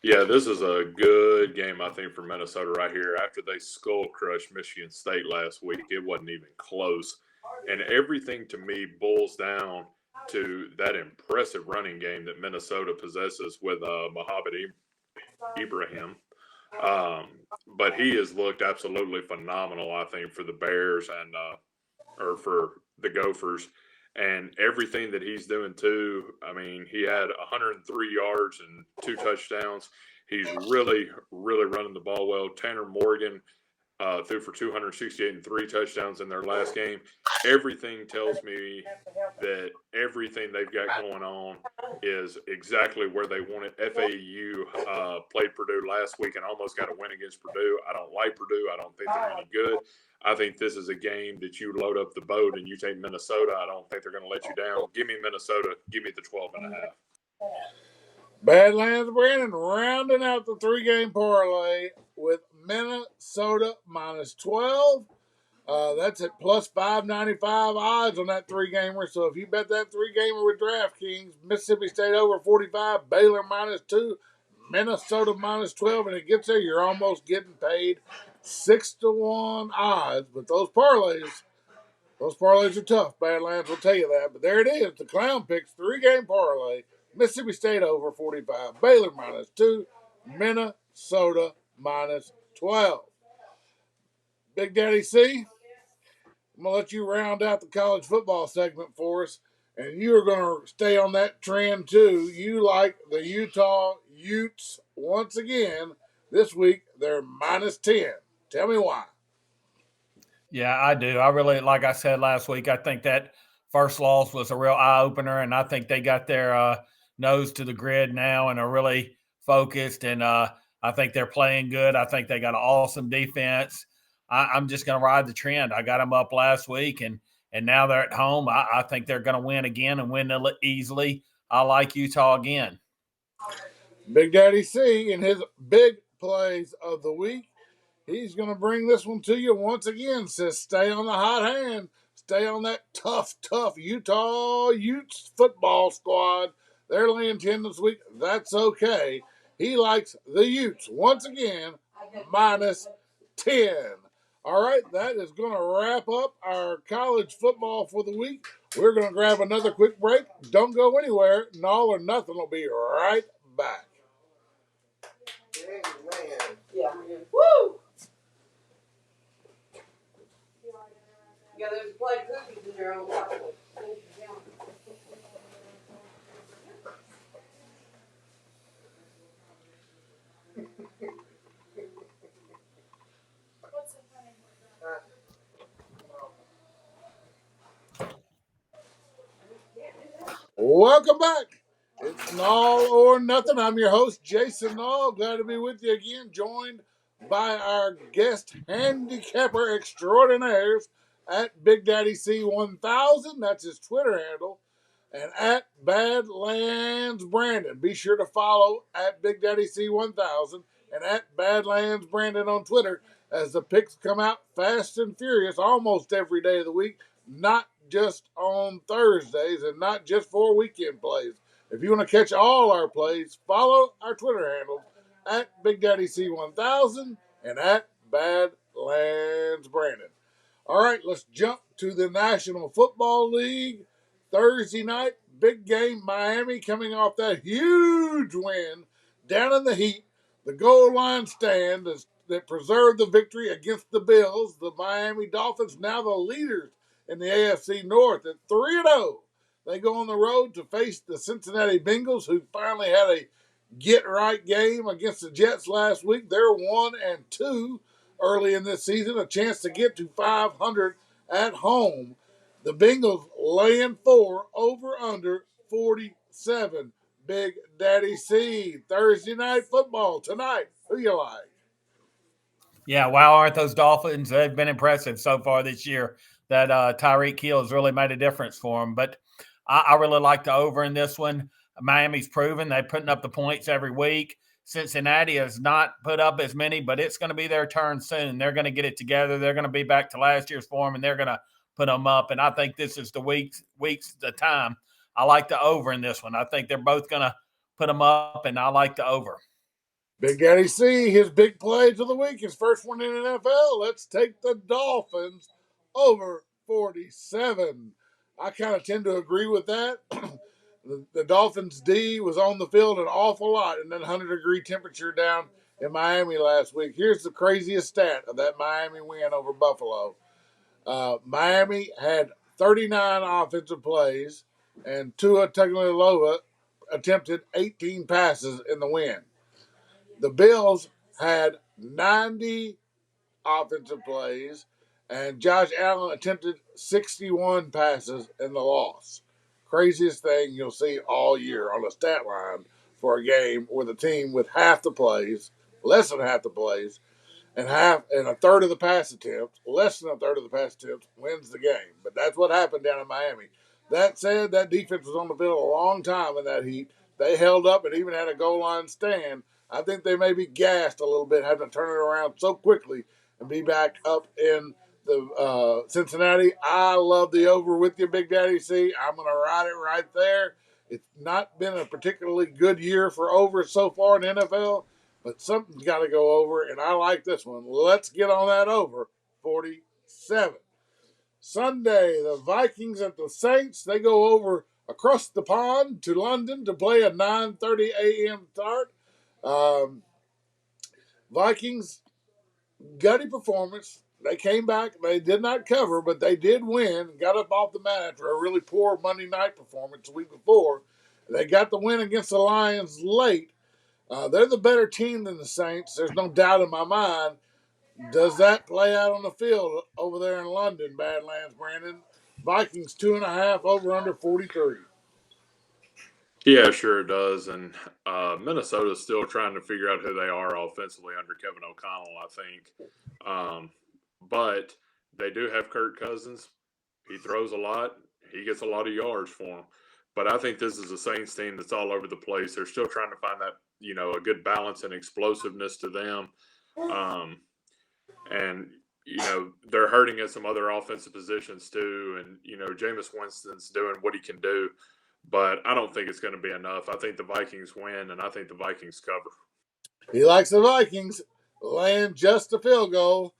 Yeah, this is a good game, I think, for Minnesota right here. After they skull-crushed Michigan State last week, it wasn't even close. And everything, to me, boils down to that impressive running game that Minnesota possesses with Mohamed Ibrahim. But he has looked absolutely phenomenal, I think, for the Bears and or for the Gophers. And everything that he's doing, too, I mean, he had 103 yards and 2 touchdowns. He's really, really running the ball well. Tanner Morgan threw for 268 and 3 touchdowns in their last game. Everything tells me that everything they've got going on is exactly where they want it. FAU played Purdue last week and almost got a win against Purdue. I don't like Purdue. I don't think they're any good. I think this is a game that you load up the boat and you take Minnesota. I don't think they're going to let you down. Give me Minnesota. Give me the 12.5. Badlands Brandon rounding out the 3-game parlay with Minnesota minus 12. That's at plus 595 odds on that 3-gamer. So if you bet that 3-gamer with Draftkings, Mississippi State over 45, Baylor minus 2, Minnesota minus 12, and it gets there, you're almost getting paid 6-1 odds. But those parlays are tough. Badlands will tell you that. But there it is. The Clown Picks 3-game parlay. Mississippi State over 45, Baylor minus 2, Minnesota minus 12. Big Daddy C, I'm going to let you round out the college football segment for us, and you are going to stay on that trend too. You like the Utah Utes once again this week. They're minus 10. Tell me why. Yeah, I do. I really, like I said last week, I think that first loss was a real eye-opener, and I think they got their nose to the grid now and are really focused, and I think they're playing good. I think they got an awesome defense. I'm just going to ride the trend. I got them up last week, and now they're at home. I think they're going to win again and win easily. I like Utah again. Big Daddy C in his big plays of the week. He's going to bring this one to you once again. Says stay on the hot hand. Stay on that tough Utah Utes football squad. They're laying 10 this week. That's okay. He likes the Utes once again, minus 10. All right, that is going to wrap up our college football for the week. We're going to grab another quick break. Don't go anywhere. Nall or Nuthin will be right back. Yeah. Woo! Yeah, there's a plate of cookies in there on top of it. Welcome back. It's Nall or Nuthin. I'm your host, Jason Nall. Glad to be with you again, joined by our guest handicapper extraordinaires at Big Daddy C1000. That's his Twitter handle. And at Badlands Brandon. Be sure to follow at Big Daddy C1000 and at Badlands Brandon on Twitter as the picks come out fast and furious almost every day of the week, not just on Thursdays and not just for weekend plays. If you want to catch all our plays, follow our Twitter handles at Big Daddy C1000 and at Badlands Brandon. All right, let's jump to the National Football League. Thursday night, big game, Miami coming off that huge win down in the heat. The goal line stand that preserved the victory against the Bills. The Miami Dolphins, now the leaders in the AFC North at 3-0. They go on the road to face the Cincinnati Bengals, who finally had a get-right game against the Jets last week. They're 1-2 early in this season, a chance to get to 500 at home. The Bengals laying 4 over under 47. Big Daddy C. Thursday night football tonight. Who you like? Yeah, wow, aren't those Dolphins? They've been impressive so far this year. That Tyreek Hill has really made a difference for them. But I really like the over in this one. Miami's proven they're putting up the points every week. Cincinnati has not put up as many, but it's going to be their turn soon. They're going to get it together. They're going to be back to last year's form, and they're going to put them up. And I think this is the week's the time. I like the over in this one. I think they're both going to put them up, and I like the over. Big Daddy C, his big plays of the week, his first one in NFL. Let's take the Dolphins over 47. I kind of tend to agree with that. The Dolphins' D was on the field an awful lot in that 100-degree temperature down in Miami last week. Here's the craziest stat of that Miami win over Buffalo. Miami had 39 offensive plays, and Tua Tagovailoa attempted 18 passes in the win. The Bills had 90 offensive plays, and Josh Allen attempted 61 passes in the loss. Craziest thing you'll see all year on the stat line for a game with a team with half the plays, less than half the plays, and a third of the pass attempts, less than a third of the pass attempts, wins the game. But that's what happened down in Miami. That said, that defense was on the field a long time in that heat. They held up and even had a goal line stand. I think they may be gassed a little bit, having to turn it around so quickly and be back up in the Cincinnati. I love the over with you, Big Daddy C. I'm going to ride it right there. It's not been a particularly good year for overs so far in the NFL, but something's got to go over, and I like this one. Let's get on that over 47. Sunday, the Vikings at the Saints. They go over across the pond to London to play a 9:30 a.m. start. Vikings, gutty performance. They came back. They did not cover, but they did win. Got up off the mat after a really poor Monday night performance the week before. They got the win against the Lions late. They're the better team than the Saints. There's no doubt in my mind. Does that play out on the field over there in London, Badlands, Brandon? Vikings 2.5 over under 43. Yeah, sure it does. And Minnesota's still trying to figure out who they are offensively under Kevin O'Connell, I think. But they do have Kirk Cousins. He throws a lot. He gets a lot of yards for them. But I think this is a Saints team that's all over the place. They're still trying to find that, a good balance and explosiveness to them. And they're hurting at some other offensive positions too. And Jameis Winston's doing what he can do. But I don't think it's going to be enough. I think the Vikings win, and I think the Vikings cover. He likes the Vikings laying just a field goal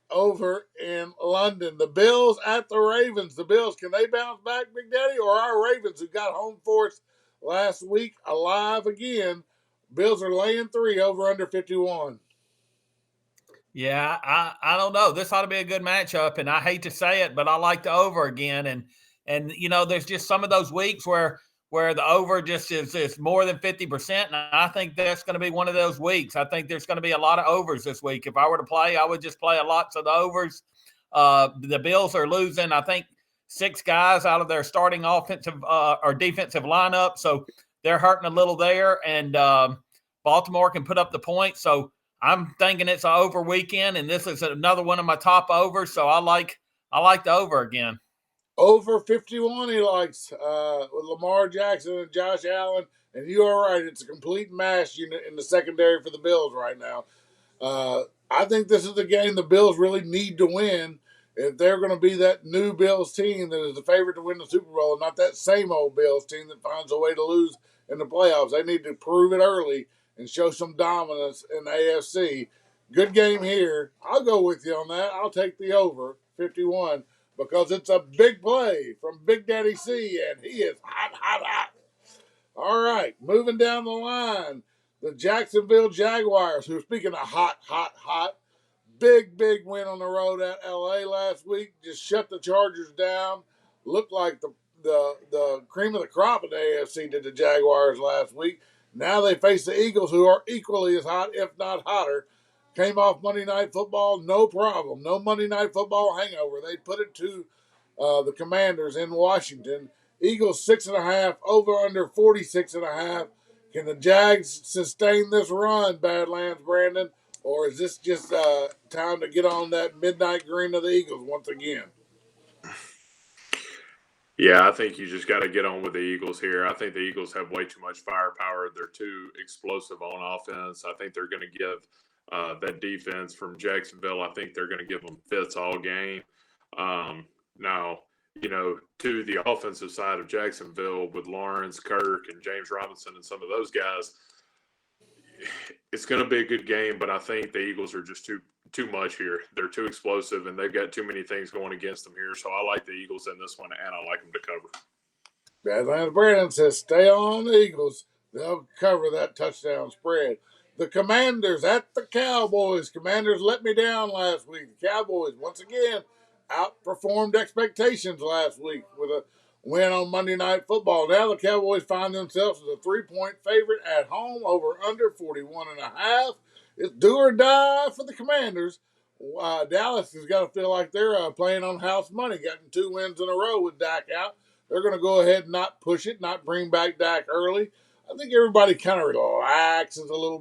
over in London. The Bills at the Ravens. The Bills, can they bounce back, Big Daddy? Or our Ravens, who got home for us last week, alive again? Bills are laying 3 over under 51. Yeah, I don't know. This ought to be a good matchup, and I hate to say it, but I like the over again. And there's just some of those weeks where the over just is more than 50%, and I think that's going to be one of those weeks. I think there's going to be a lot of overs this week. If I were to play, I would just play a lot of the overs. The Bills are losing, I think, 6 guys out of their starting offensive or defensive lineup, so they're hurting a little there, and Baltimore can put up the points, so I'm thinking it's an over weekend, and this is another one of my top overs, so I like the over again. Over 51 he likes with Lamar Jackson and Josh Allen. And you are right, it's a complete mash unit in the secondary for the Bills right now. I think this is the game the Bills really need to win if they're going to be that new Bills team that is the favorite to win the Super Bowl, not that same old Bills team that finds a way to lose in the playoffs. They need to prove it early and show some dominance in the AFC. Good game here. I'll go with you on that. I'll take the over 51 because it's a big play from Big Daddy C, and he is hot, hot, hot. All right, moving down the line, the Jacksonville Jaguars, who, speaking of hot, hot, hot, big win on the road at L.A. last week. Just shut the Chargers down. Looked like the cream of the crop in the AFC did the Jaguars last week. Now they face the Eagles, who are equally as hot, if not hotter. Came off Monday Night Football, no problem. No Monday Night Football hangover. They put it to the Commanders in Washington. Eagles 6.5, over under 46.5. Can the Jags sustain this run, Badlands, Brandon? Or is this just time to get on that midnight green of the Eagles once again? Yeah, I think you just got to get on with the Eagles here. I think the Eagles have way too much firepower. They're too explosive on offense. I think they're going to give that defense from Jacksonville, I think they're going to give them fits all game. Now, to the offensive side of Jacksonville with Lawrence, Kirk, and James Robinson and some of those guys, it's going to be a good game, but I think the Eagles are just too much here. They're too explosive, and they've got too many things going against them here. So I like the Eagles in this one, and I like them to cover. Badlands Brandon says, stay on the Eagles. They'll cover that touchdown spread. The Commanders at the Cowboys. Commanders let me down last week. The Cowboys, once again, outperformed expectations last week with a win on Monday Night Football. Now the Cowboys find themselves as a 3-point favorite at home over under 41.5. It's do or die for the Commanders. Dallas has got to feel like they're playing on house money, getting 2 wins in a row with Dak out. They're going to go ahead and not push it, not bring back Dak early. I think everybody kind of relaxes a little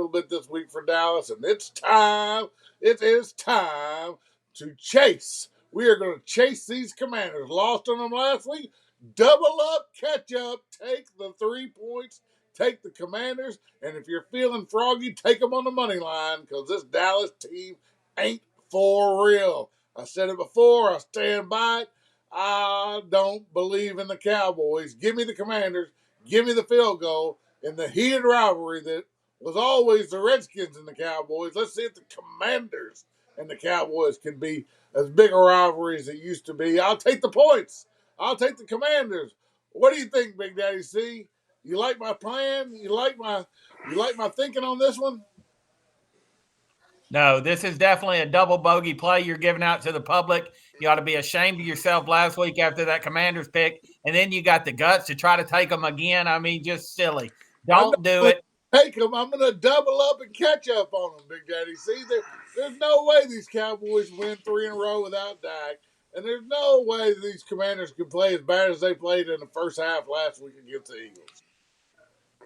bit this week for Dallas, and it's time. It is time to chase. We are going to chase these Commanders. Lost on them last week. Double up, catch up, take the 3 points, take the Commanders, and if you're feeling froggy, take them on the money line because this Dallas team ain't for real. I said it before. I stand by it. I don't believe in the Cowboys. Give me the Commanders. Give me the field goal in the heated rivalry that was always the Redskins and the Cowboys. Let's see if the Commanders and the Cowboys can be as big a rivalry as it used to be. I'll take the points. I'll take the Commanders. What do you think, Big Daddy C? You like my plan? You like my thinking on this one? No, this is definitely a double bogey play you're giving out to the public. You ought to be ashamed of yourself last week after that Commanders pick, and then you got the guts to try to take them again. I mean, just silly. Don't do it. Take them. I'm going to double up and catch up on them, Big Daddy. See, there's no way these Cowboys win 3 in a row without Dak. And there's no way these Commanders can play as bad as they played in the first half last week against the Eagles.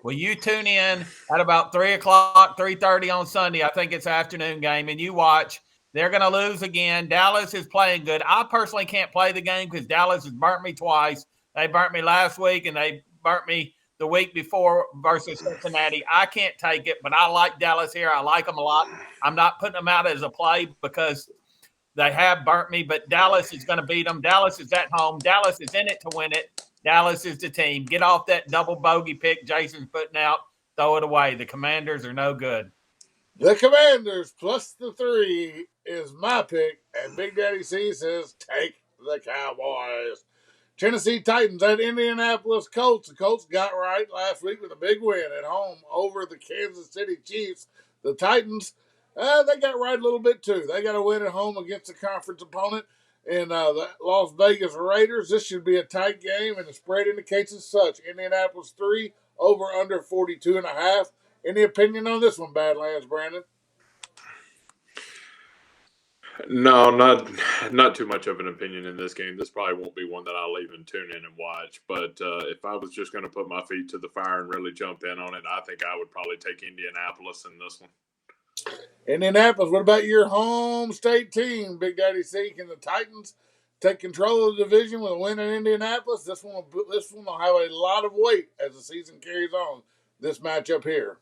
Well, you tune in at about 3 o'clock, 3:30 on Sunday. I think it's an afternoon game, and you watch. They're going to lose again. Dallas is playing good. I personally can't play the game because Dallas has burnt me twice. They burnt me last week, and they burnt me the week before versus Cincinnati. I can't take it, but I like Dallas here. I like them a lot. I'm not putting them out as a play because they have burnt me, but Dallas is going to beat them. Dallas is at home. Dallas is in it to win it. Dallas is the team. Get off that double bogey pick Jason's putting out. Throw it away. The Commanders are no good. The Commanders plus the 3 is my pick, and Big Daddy C says take the Cowboys. Tennessee Titans at Indianapolis Colts. The Colts got right last week with a big win at home over the Kansas City Chiefs. The Titans, they got right a little bit too. They got a win at home against a conference opponent in the Las Vegas Raiders. This should be a tight game, and the spread indicates as such. Indianapolis 3, over under 42.5. Any opinion on this one, Badlands, Brandon? No, not too much of an opinion in this game. This probably won't be one that I'll even tune in and watch. But if I was just going to put my feet to the fire and really jump in on it, I think I would probably take Indianapolis in this one. Indianapolis, what about your home state team, Big Daddy C? Can the Titans take control of the division with a win in Indianapolis? This one will have a lot of weight as the season carries on, this matchup here.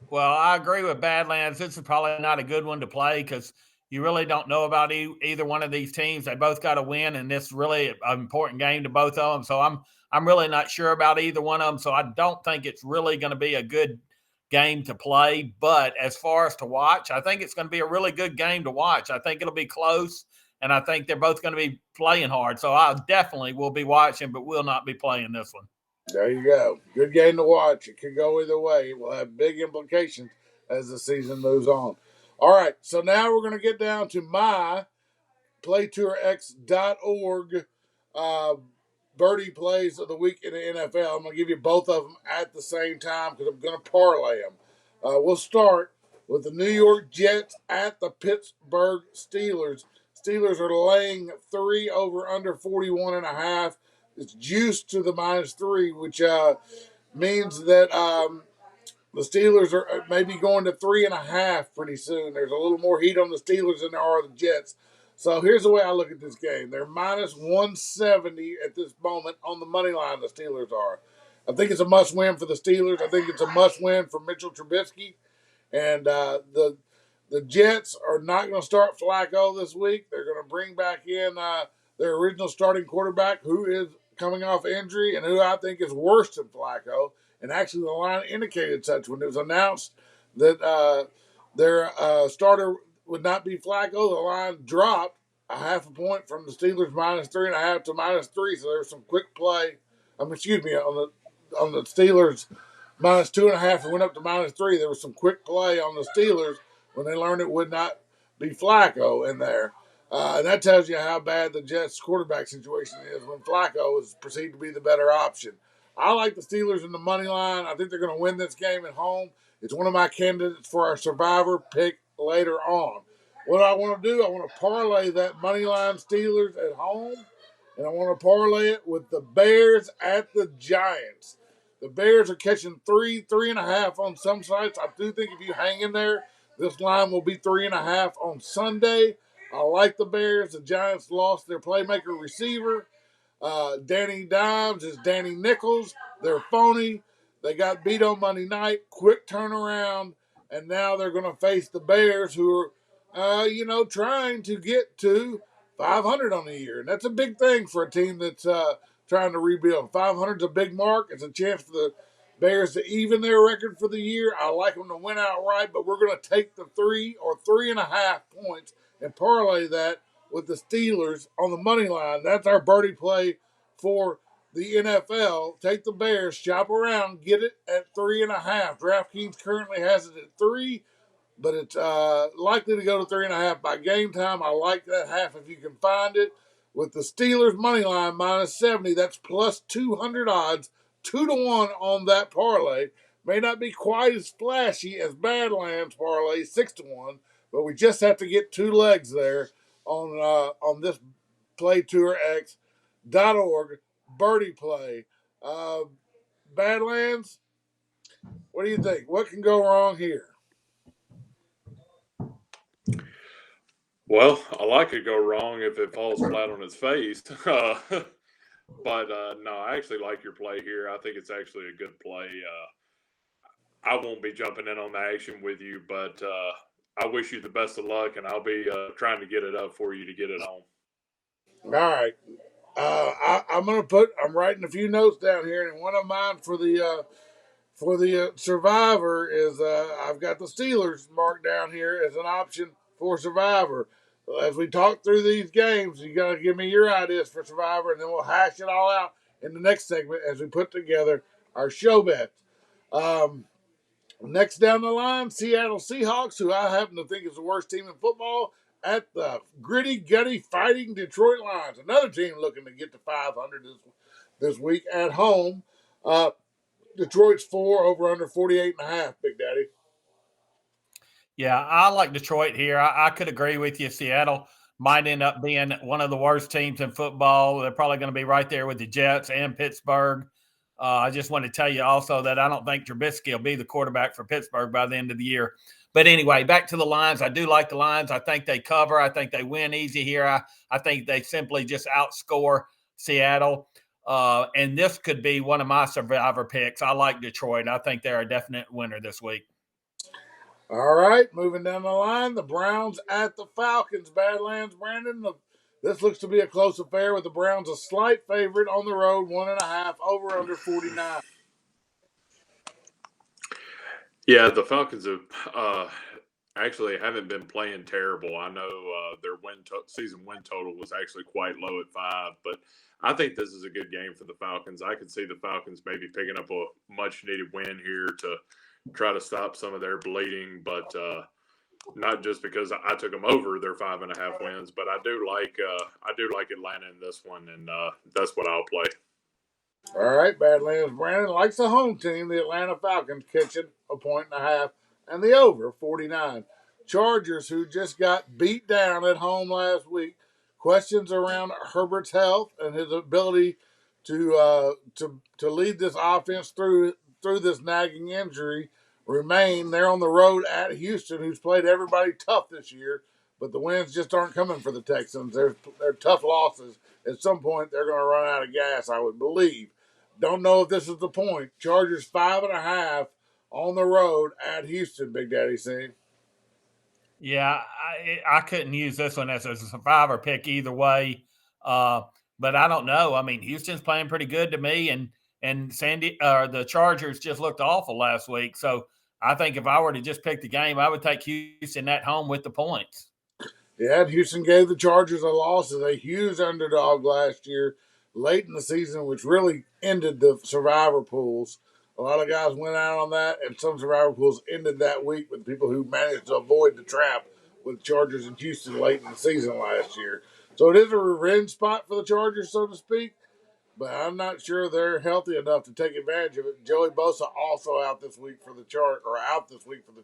Well, I agree with Badlands. This is probably not a good one to play because you really don't know about either one of these teams. They both got to win, and this is really an important game to both of them. So I'm really not sure about either one of them. So I don't think it's really going to be a good game to play. But as far as to watch, I think it's going to be a really good game to watch. I think it'll be close, and I think they're both going to be playing hard. So I definitely will be watching, but will not be playing this one. There you go. Good game to watch. It could go either way. It will have big implications as the season moves on. All right, so now we're going to get down to my PlayTourX.org birdie plays of the week in the NFL. I'm going to give you both of them at the same time because I'm going to parlay them. We'll start with the New York Jets at the Pittsburgh Steelers. Steelers are laying 3 over under 41.5. It's juiced to the -3, which means that the Steelers are maybe going to 3.5 pretty soon. There's a little more heat on the Steelers than there are the Jets. So here's the way I look at this game. They're -170 at this moment on the money line, the Steelers are. I think it's a must-win for the Steelers. I think it's a must-win for Mitchell Trubisky. And the Jets are not going to start Flacco this week. They're going to bring back in their original starting quarterback, who is coming off injury and who I think is worse than Flacco. And actually, the line indicated such when it was announced that their starter would not be Flacco. The line dropped a half a point from the Steelers -3.5 to -3. So there was some quick play. On the Steelers -2.5 and went up to -3. There was some quick play on the Steelers when they learned it would not be Flacco in there. And that tells you how bad the Jets' quarterback situation is when Flacco is perceived to be the better option. I like the Steelers in the money line. I think they're going to win this game at home. It's one of my candidates for our survivor pick later on. What I want to do, I want to parlay that money line Steelers at home, and I want to parlay it with the Bears at the Giants. The Bears are catching 3.5 on some sites. I do think if you hang in there, this line will be 3.5 on Sunday. I like the Bears. The Giants lost their playmaker receiver. Danny Dimes is Danny Nichols. They're phony. They got beat on Monday night. Quick turnaround. And now they're going to face the Bears, who are, trying to get to 500 on the year. And that's a big thing for a team that's trying to rebuild. 500 is a big mark. It's a chance for the Bears to even their record for the year. I like them to win outright, but we're going to take the 3 or 3.5 points and parlay that with the Steelers on the money line. That's our birdie play for the NFL. Take the Bears, shop around, get it at 3.5. DraftKings currently has it at 3, but it's likely to go to 3.5 by game time. I like that half if you can find it. With the Steelers money line -70, that's plus 200 odds, 2-1 on that parlay. May not be quite as flashy as Badlands parlay, 6-1. But we just have to get 2 legs there on this playtourx.org, Birdie Play. Badlands, what do you think? What can go wrong here? Well, a lot could go wrong if it falls flat on its face. But no, I actually like your play here. I think it's actually a good play. I won't be jumping in on the action with you, but I wish you the best of luck, and I'll be trying to get it up for you to get it home. All right. I'm writing a few notes down here, and one of mine for the Survivor is I've got the Steelers marked down here as an option for Survivor. As we talk through these games, you got to give me your ideas for Survivor, and then we'll hash it all out in the next segment as we put together our show bets. Next down the line, Seattle Seahawks, who I happen to think is the worst team in football, at the gritty, gutty, fighting Detroit Lions. Another team looking to get to 500 this week at home. Detroit's 4, over under 48.5, Big Daddy. Yeah, I like Detroit here. I could agree with you. Seattle might end up being one of the worst teams in football. They're probably going to be right there with the Jets and Pittsburgh. I just want to tell you also that I don't think Trubisky will be the quarterback for Pittsburgh by the end of the year. But anyway, back to the Lions. I do like the Lions. I think they cover. I think they win easy here. I think they simply just outscore Seattle. And this could be one of my Survivor picks. I like Detroit. I think they're a definite winner this week. All right, moving down the line, the Browns at the Falcons. Badlands, Brandon. This looks to be a close affair with the Browns a slight favorite on the road, 1.5, over under 49. Yeah, the Falcons have actually haven't been playing terrible. I know their season win total was actually quite low at 5, but I think this is a good game for the Falcons. I could see the Falcons maybe picking up a much-needed win here to try to stop some of their bleeding, but not just because I took them over their 5.5 wins, but I do like Atlanta in this one, and that's what I'll play. All right, Badlands, Brandon likes the home team, the Atlanta Falcons, catching 1.5, and the over 49. Chargers, who just got beat down at home last week. Questions around Herbert's health and his ability to lead this offense through this nagging injury remain. They're on the road at Houston, who's played everybody tough this year, but the wins just aren't coming for the Texans. They're tough losses. At some point, they're going to run out of gas, I would believe. Don't know if this is the point. Chargers 5.5 on the road at Houston, Big Daddy C. Yeah, I couldn't use this one as a Survivor pick either way. But I don't know. I mean, Houston's playing pretty good to me, and the Chargers just looked awful last week. So I think if I were to just pick the game, I would take Houston at home with the points. Yeah, Houston gave the Chargers a loss as a huge underdog last year, late in the season, which really ended the Survivor pools. A lot of guys went out on that, and some Survivor pools ended that week with people who managed to avoid the trap with Chargers in Houston late in the season last year. So it is a revenge spot for the Chargers, so to speak, but I'm not sure they're healthy enough to take advantage of it. Joey Bosa also out this week for the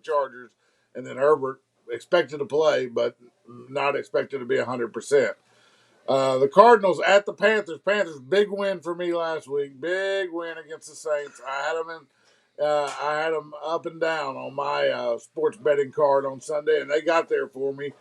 Chargers, and then Herbert expected to play, but not expected to be 100%. The Cardinals at the Panthers. Panthers, big win for me last week. Big win against the Saints. I had them up and down on my sports betting card on Sunday, and they got there for me.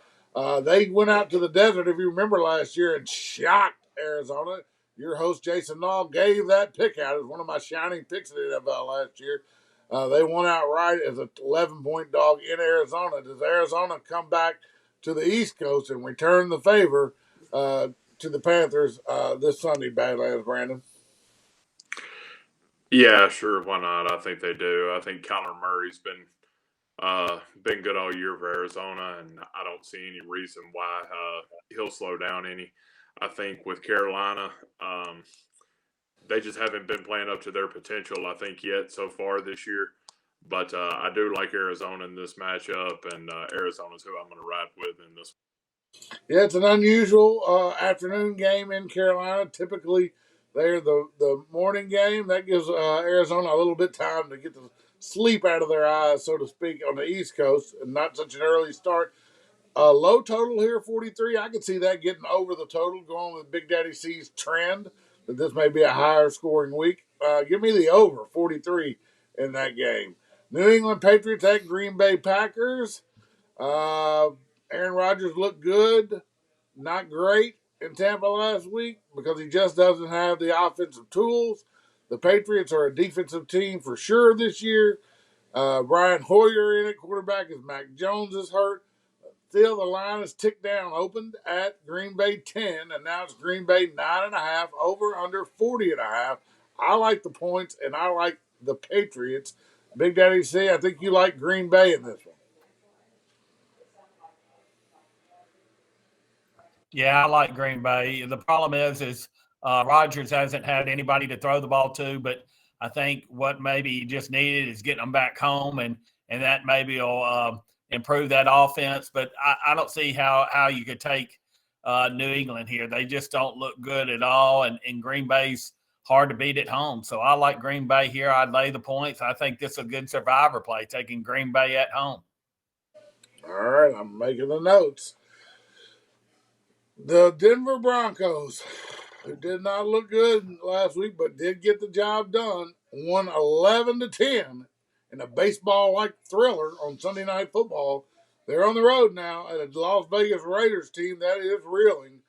They went out to the desert, if you remember last year, and shocked Arizona. Your host, Jason Nall, gave that pick out. It was one of my shining picks in the NFL last year. They won outright as an 11-point dog in Arizona. Does Arizona come back to the East Coast and return the favor to the Panthers this Sunday, Badlands, Brandon? Yeah, sure. Why not? I think they do. I think Kyler Murray's been good all year for Arizona, and I don't see any reason why he'll slow down any. I think with Carolina, they just haven't been playing up to their potential, I think, yet so far this year. But I do like Arizona in this matchup, and Arizona's who I'm going to ride with in this. Yeah, it's an unusual afternoon game in Carolina. Typically, they're the morning game. That gives Arizona a little bit time to get the sleep out of their eyes, so to speak, on the East Coast, and not such an early start. A low total here, 43. I can see that getting over the total, going with Big Daddy C's trend that this may be a higher scoring week. Give me the over, 43 in that game. New England Patriots at Green Bay Packers. Aaron Rodgers looked good, not great in Tampa last week because he just doesn't have the offensive tools. The Patriots are a defensive team for sure this year. Brian Hoyer in at quarterback as Mac Jones is hurt. Still, the line is ticked down, opened at Green Bay 10, and now it's Green Bay 9.5, over under 40.5. I like the points, and I like the Patriots. Big Daddy C, I think you like Green Bay in this one. Yeah, I like Green Bay. The problem is Rodgers hasn't had anybody to throw the ball to, but I think what maybe he just needed is getting them back home, and that maybe will improve that offense. But I don't see how you could take New England here. They just don't look good at all, and Green Bay's hard to beat at home. So I like Green Bay here. I'd lay the points. I think this is a good survivor play, taking Green Bay at home. All right, I'm making the notes. The Denver Broncos, who did not look good last week but did get the job done, won 11-10 in a baseball-like thriller on Sunday Night Football. They're on the road now at a Las Vegas Raiders team that is reeling.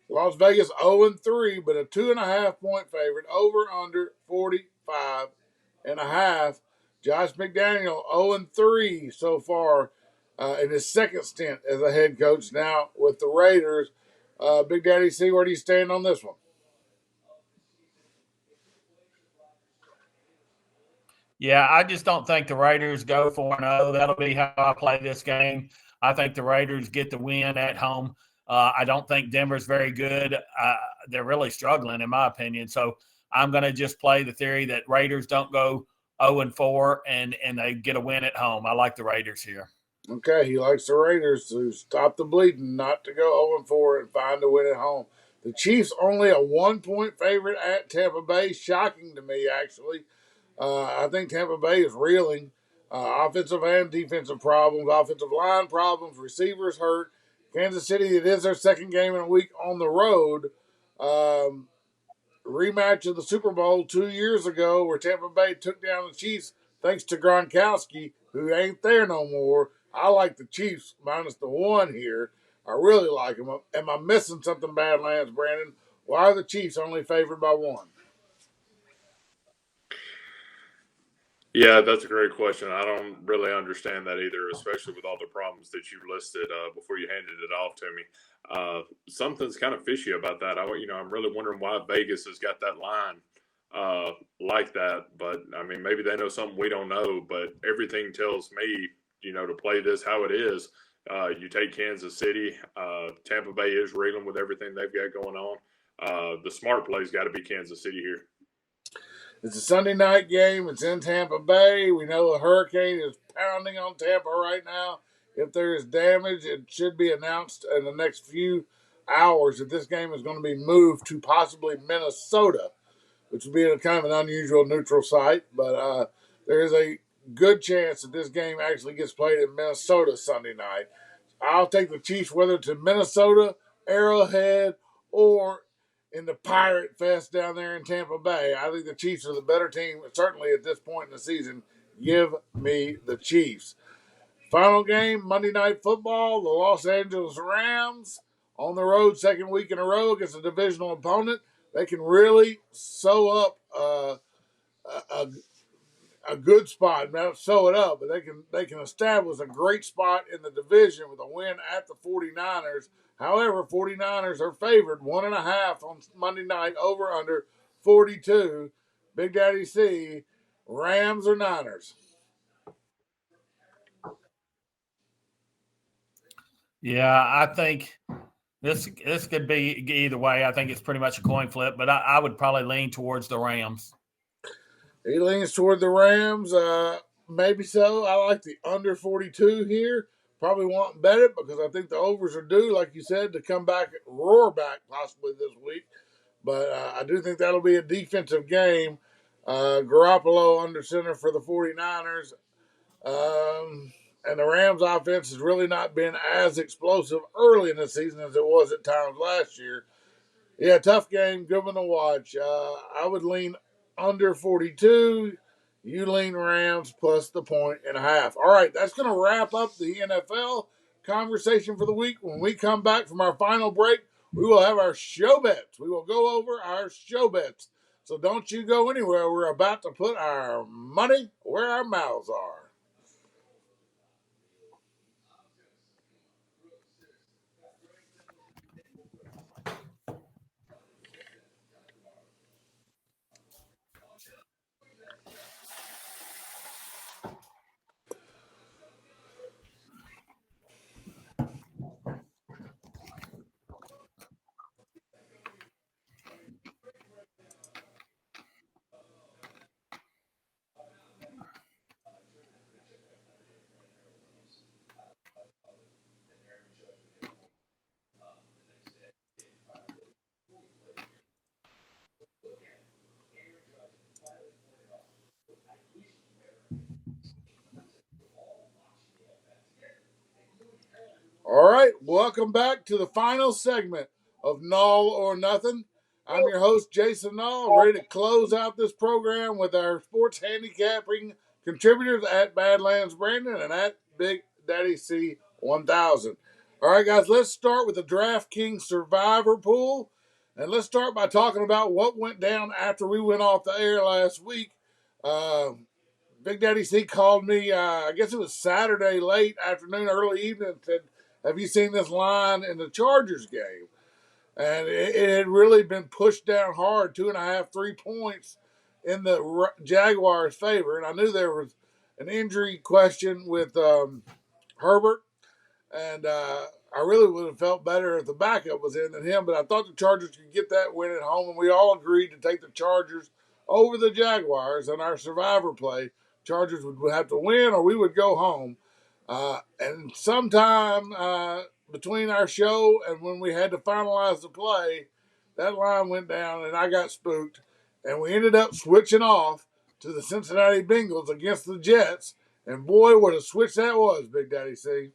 Las Vegas 0-3, but a 2.5-point favorite, over under 45.5. Josh McDaniel 0-3 so far in his second stint as a head coach now with the Raiders. Big Daddy C, where do you stand on this one? Yeah, I just don't think the Raiders go 4-0. That'll be how I play this game. I think the Raiders get the win at home. I don't think Denver's very good. They're really struggling, in my opinion. So I'm going to just play the theory that Raiders don't go 0-4 and they get a win at home. I like the Raiders here. Okay, he likes the Raiders to stop the bleeding, not to go 0-4 and find a win at home. The Chiefs only a 1-point favorite at Tampa Bay. Shocking to me, actually. I think Tampa Bay is reeling. Offensive and defensive problems, offensive line problems, receivers hurt. Kansas City, it is their second game in a week on the road. Rematch of the Super Bowl 2 years ago where Tampa Bay took down the Chiefs thanks to Gronkowski, who ain't there no more. I like the Chiefs minus the 1 here. I really like them. Am I missing something, Badlands, Brandon? Why are the Chiefs only favored by 1? Yeah, that's a great question. I don't really understand that either, especially with all the problems that you listed before you handed it off to me. Something's kind of fishy about that. I'm really wondering why Vegas has got that line like that. But I mean, maybe they know something we don't know. But everything tells me, to play this how it is. You take Kansas City. Tampa Bay is reeling with everything they've got going on. The smart play's got to be Kansas City here. It's a Sunday night game. It's in Tampa Bay. We know a hurricane is pounding on Tampa right now. If there is damage, it should be announced in the next few hours that this game is going to be moved to possibly Minnesota, which would be in a kind of an unusual neutral site. But there is a good chance that this game actually gets played in Minnesota Sunday night. I'll take the Chiefs, whether it's in Minnesota, Arrowhead, or in the Pirate Fest down there in Tampa Bay. I think the Chiefs are the better team, certainly at this point in the season. Give me the Chiefs. Final game, Monday Night Football, the Los Angeles Rams on the road, second week in a row against a divisional opponent. They can really sew up a good spot, not sew it up, but they can establish a great spot in the division with a win at the 49ers. However, 49ers are favored 1.5 on Monday night, over under 42. Big Daddy C, Rams or Niners? Yeah, I think this could be either way. I think it's pretty much a coin flip, but I would probably lean towards the Rams. He leans toward the Rams. Maybe so. I like the under 42 here. Probably won't bet it because I think the overs are due, like you said, to come back, roar back possibly this week. But I do think that'll be a defensive game. Garoppolo under center for the 49ers. and the Rams offense has really not been as explosive early in the season as it was at times last year. Yeah, tough game, good one to watch. I would lean under 42. You lean Rams plus the 1.5. All right, that's going to wrap up the NFL conversation for the week. When we come back from our final break, we will have our show bets. We will go over our show bets. So don't you go anywhere. We're about to put our money where our mouths are. All right, welcome back to the final segment of Nall or Nuthin. I'm your host, Jason Nall, ready to close out this program with our sports handicapping contributors at Badlands Brandon and at Big Daddy C 1000. All right, guys, let's start with the Draftkings Survivor Pool. And let's start by talking about what went down after we went off the air last week. Big Daddy C called me, I guess it was Saturday late afternoon, early evening, and said, have you seen this line in the Chargers game? And it had really been pushed down hard, 2.5, 3 points in the Jaguars' favor. And I knew there was an injury question with Herbert. And I really would have felt better if the backup was in than him. But I thought the Chargers could get that win at home. And we all agreed to take the Chargers over the Jaguars in our survivor play. Chargers would have to win or we would go home. And sometime between our show and when we had to finalize the play, that line went down and I got spooked. And we ended up switching off to the Cincinnati Bengals against the Jets. And boy, what a switch that was, Big Daddy C.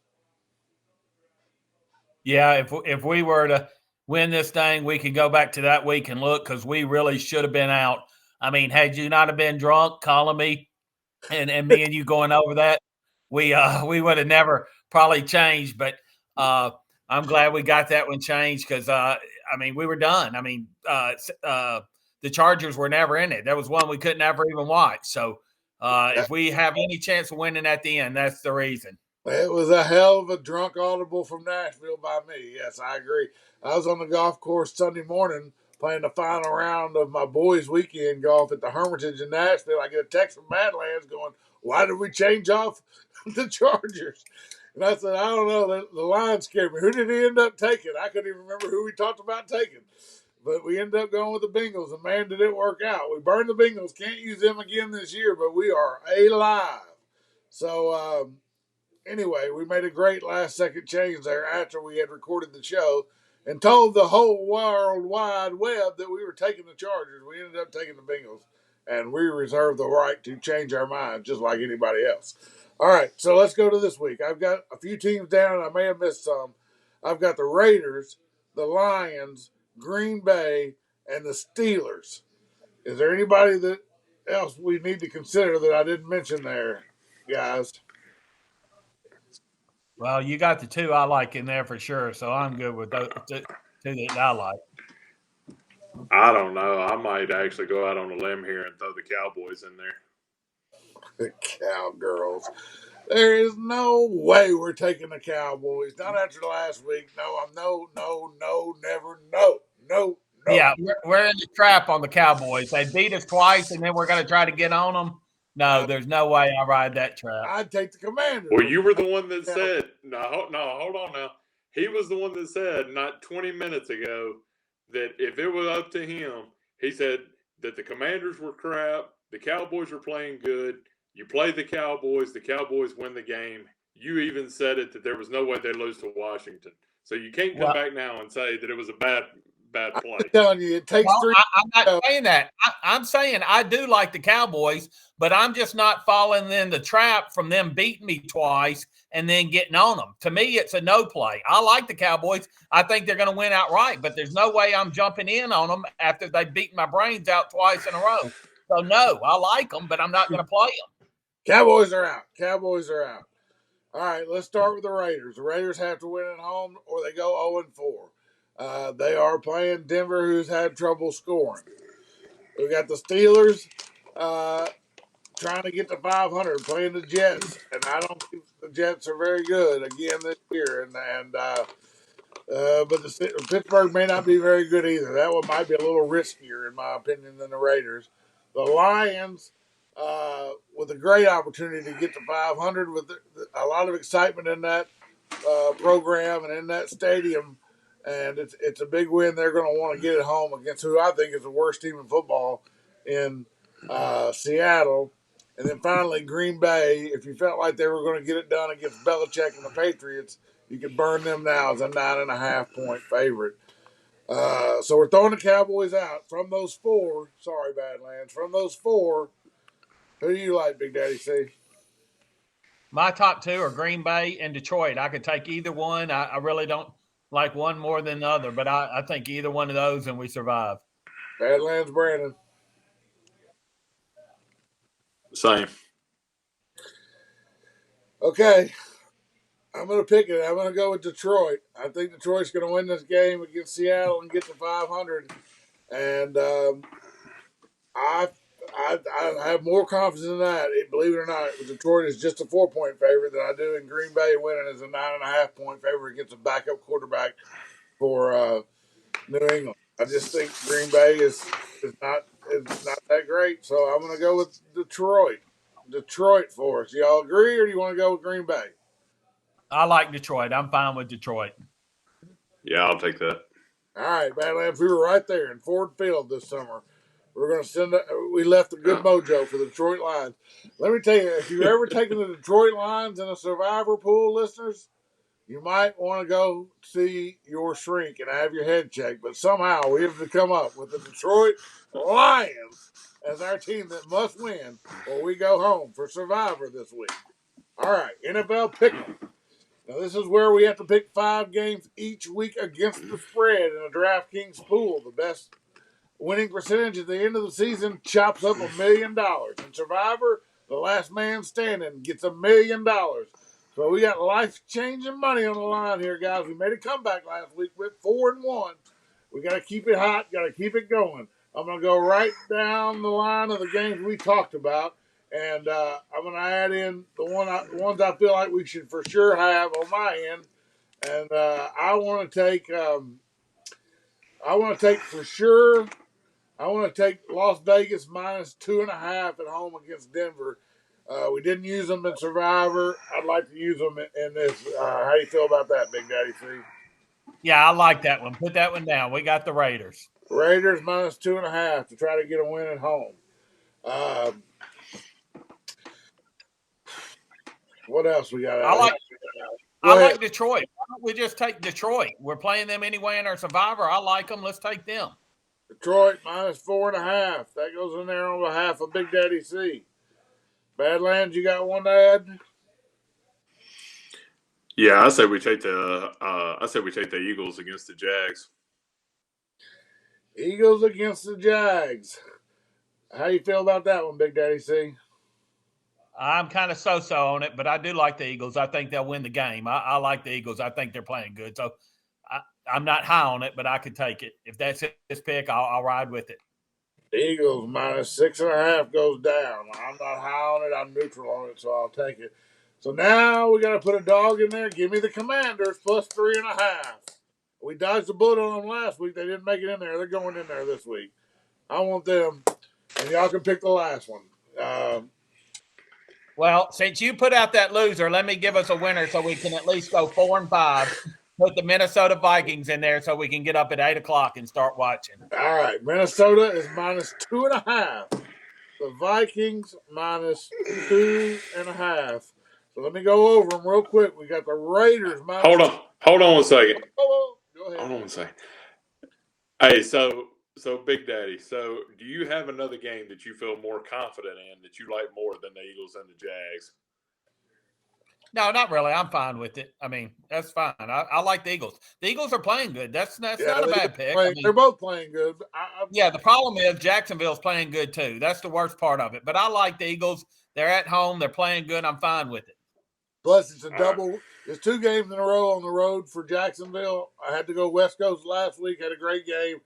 Yeah, if we were to win this thing, we could go back to that week and look because we really should have been out. I mean, had you not have been drunk calling me and me and you going over that, we would have never probably changed. But I'm glad we got that one changed because I mean we were done. I mean the Chargers were never in it. That was one we couldn't ever even watch. So if we have any chance of winning at the end, that's the reason. It was a hell of a drunk audible from Nashville by me. Yes, I agree. I was on the golf course Sunday morning playing the final round of my boys' weekend golf at the Hermitage in Nashville. I get a text from Badlands going, why did we change off the Chargers? And I said, I don't know. The line scared me. Who did he end up taking? I couldn't even remember who we talked about taking. But we ended up going with the Bengals, and man, did it work out. We burned the Bengals. Can't use them again this year, but we are alive. So, anyway, we made a great last-second change there after we had recorded the show and told the whole World Wide Web that we were taking the Chargers. We ended up taking the Bengals, and we reserve the right to change our mind just like anybody else. All right, so let's go to this week. I've got a few teams down, and I may have missed some. I've got the Raiders, the Lions, Green Bay, and the Steelers. Is there anybody that else we need to consider that I didn't mention there, guys? Well, you got the two I like in there for sure, so I'm good with those two that I like. I don't know. I might actually go out on a limb here and throw the Cowboys in there. The Cowgirls. There is no way we're taking the Cowboys. Not after last week. No, never, no. Yeah, we're in the trap on the Cowboys. They beat us twice, and then we're going to try to get on them. No, there's no way I ride that trap. I'd take the Commanders. Well, you were the one that said, no, hold on now. He was the one that said not 20 minutes ago that if it was up to him, he said that the Commanders were crap, the Cowboys were playing good. You play the Cowboys win the game. You even said it that there was no way they'd lose to Washington. So you can't come back now and say that it was a bad I'm play. just telling you, it takes Well, three. I'm not saying that. I'm saying I do like the Cowboys, but I'm just not falling in the trap from them beating me twice and then getting on them. To me, it's a no play. I like the Cowboys. I think they're going to win outright, but there's no way I'm jumping in on them after they've beaten my brains out twice in a row. So, no, I like them, but I'm not going to play them. Cowboys are out. Cowboys are out. All right, let's start with the Raiders. The Raiders have to win at home or they go 0-4. They are playing Denver, who's had trouble scoring. We got the Steelers trying to get to 500, playing the Jets, and I don't think the Jets are very good again this year. But the Pittsburgh may not be very good either. That one might be a little riskier, in my opinion, than the Raiders. The Lions, with a great opportunity to get to 500, with a lot of excitement in that program and in that stadium, and it's a big win. They're going to want to get it home against who I think is the worst team in football in Seattle. And then finally, Green Bay, if you felt like they were going to get it done against Belichick and the Patriots, you could burn them now as a 9.5-point favorite. So we're throwing the Cowboys out. From those four, sorry, Badlands, from those four, who do you like, Big Daddy C? My top two are Green Bay and Detroit. I could take either one. I really don't like one more than the other, but I think either one of those and we survive. Badlands, Brandon. Same. Okay. I'm going to pick it. I'm going to go with Detroit. I think Detroit's going to win this game against Seattle and get to 500. And I have more confidence in that. Believe it or not, Detroit is just a 4-point favorite than I do in Green Bay winning as a 9.5-point favorite against a backup quarterback for New England. I just think Green Bay is not that great. So I'm going to go with Detroit. Detroit for us. Y'all agree, or do you want to go with Green Bay? I like Detroit. I'm fine with Detroit. Yeah, I'll take that. All right, Badlands, we were right there in Ford Field this summer. We're going to we left a good mojo for the Detroit Lions. Let me tell you, if you've ever taken the Detroit Lions in a survivor pool, listeners, you might want to go see your shrink and have your head checked. But somehow we have to come up with the Detroit Lions as our team that must win or we go home for survivor this week. All right, NFL Pick'em. Now, this is where we have to pick 5 games each week against the spread in a Draftkings pool. The best winning percentage at the end of the season chops up $1 million. In Survivor, the last man standing gets $1 million. So we got life-changing money on the line here, guys. We made a comeback last week with 4-1. We got to keep it hot, got to keep it going. I'm going to go right down the line of the games we talked about. And I'm going to add in the ones I feel like we should for sure have on my end. And I want to take for sure. I want to take Las Vegas minus 2.5 at home against Denver. We didn't use them in Survivor. I'd like to use them in this. How do you feel about that, Big Daddy C? Yeah, I like that one. Put that one down. We got the Raiders. Raiders minus 2.5 to try to get a win at home. What else we got? I like Detroit. Why don't we just take Detroit? We're playing them anyway in our Survivor. I like them. Let's take them. Detroit minus 4.5. That goes in there on behalf of Big Daddy C. Badlands, you got one to add? Yeah, I say we take the Eagles against the Jags. Eagles against the Jags. How you feel about that one, Big Daddy C? I'm kind of so-so on it, but I do like the Eagles. I think they'll win the game. I like the Eagles. I think they're playing good. So I'm not high on it, but I could take it. If that's his pick, I'll ride with it. Eagles minus 6.5 goes down. I'm not high on it. I'm neutral on it, so I'll take it. So now we got to put a dog in there. Give me the Commanders plus 3.5. We dodged the bullet on them last week. They didn't make it in there. They're going in there this week. I want them, and y'all can pick the last one. Well, since you put out that loser, let me give us a winner so we can at least go 4-5. Put the Minnesota Vikings in there so we can get up at 8 o'clock and start watching. All right, Minnesota is minus 2.5. The Vikings minus 2.5. So let me go over them real quick. We got the Raiders minus. Hold on 1 second. Oh, go ahead. Hold on 1 second. Hey, so Big Daddy, so do you have another game that you feel more confident in that you like more than the Eagles and the Jags? No, not really. I'm fine with it. I mean, that's fine. I like the Eagles. The Eagles are playing good. That's not a bad pick. They're both playing good. Yeah, the problem is Jacksonville's playing good too. That's the worst part of it. But I like the Eagles. They're at home. They're playing good. I'm fine with it. Plus, it's a double. It's 2 games in a row on the road for Jacksonville. I had to go West Coast last week. Had a great game.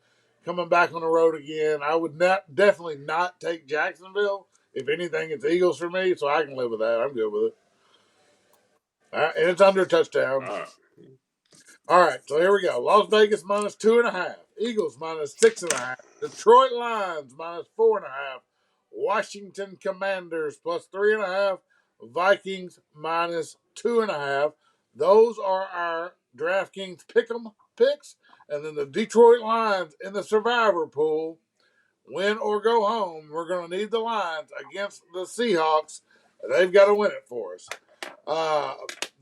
Coming back on the road again. I would definitely not take Jacksonville. If anything, it's Eagles for me, so I can live with that. I'm good with it. And it's under a touchdown. All right, so here we go. Las Vegas minus 2.5. Eagles minus 6.5. Detroit Lions minus 4.5. Washington Commanders plus 3.5. Vikings minus 2.5. Those are our DraftKings pick'em picks. And then the Detroit Lions in the survivor pool. Win or go home. We're going to need the Lions against the Seahawks. They've got to win it for us.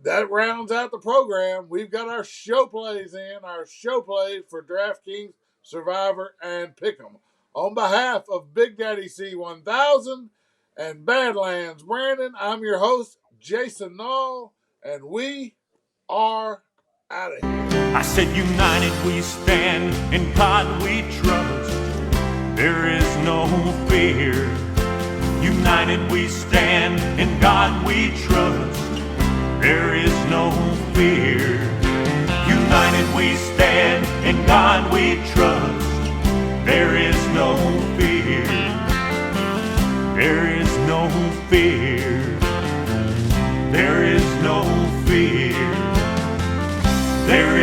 That rounds out the program. We've got our show plays for DraftKings, Survivor, and Pick'em. On behalf of Big Daddy C1000 and Badlands Brandon, I'm your host, Jason Nall, and we are out of here. I said united we stand, in God we trust. There is no fear. United we stand, in God we trust. There is no fear. United we stand, in God we trust. There is no fear. There is no fear. There is no fear. There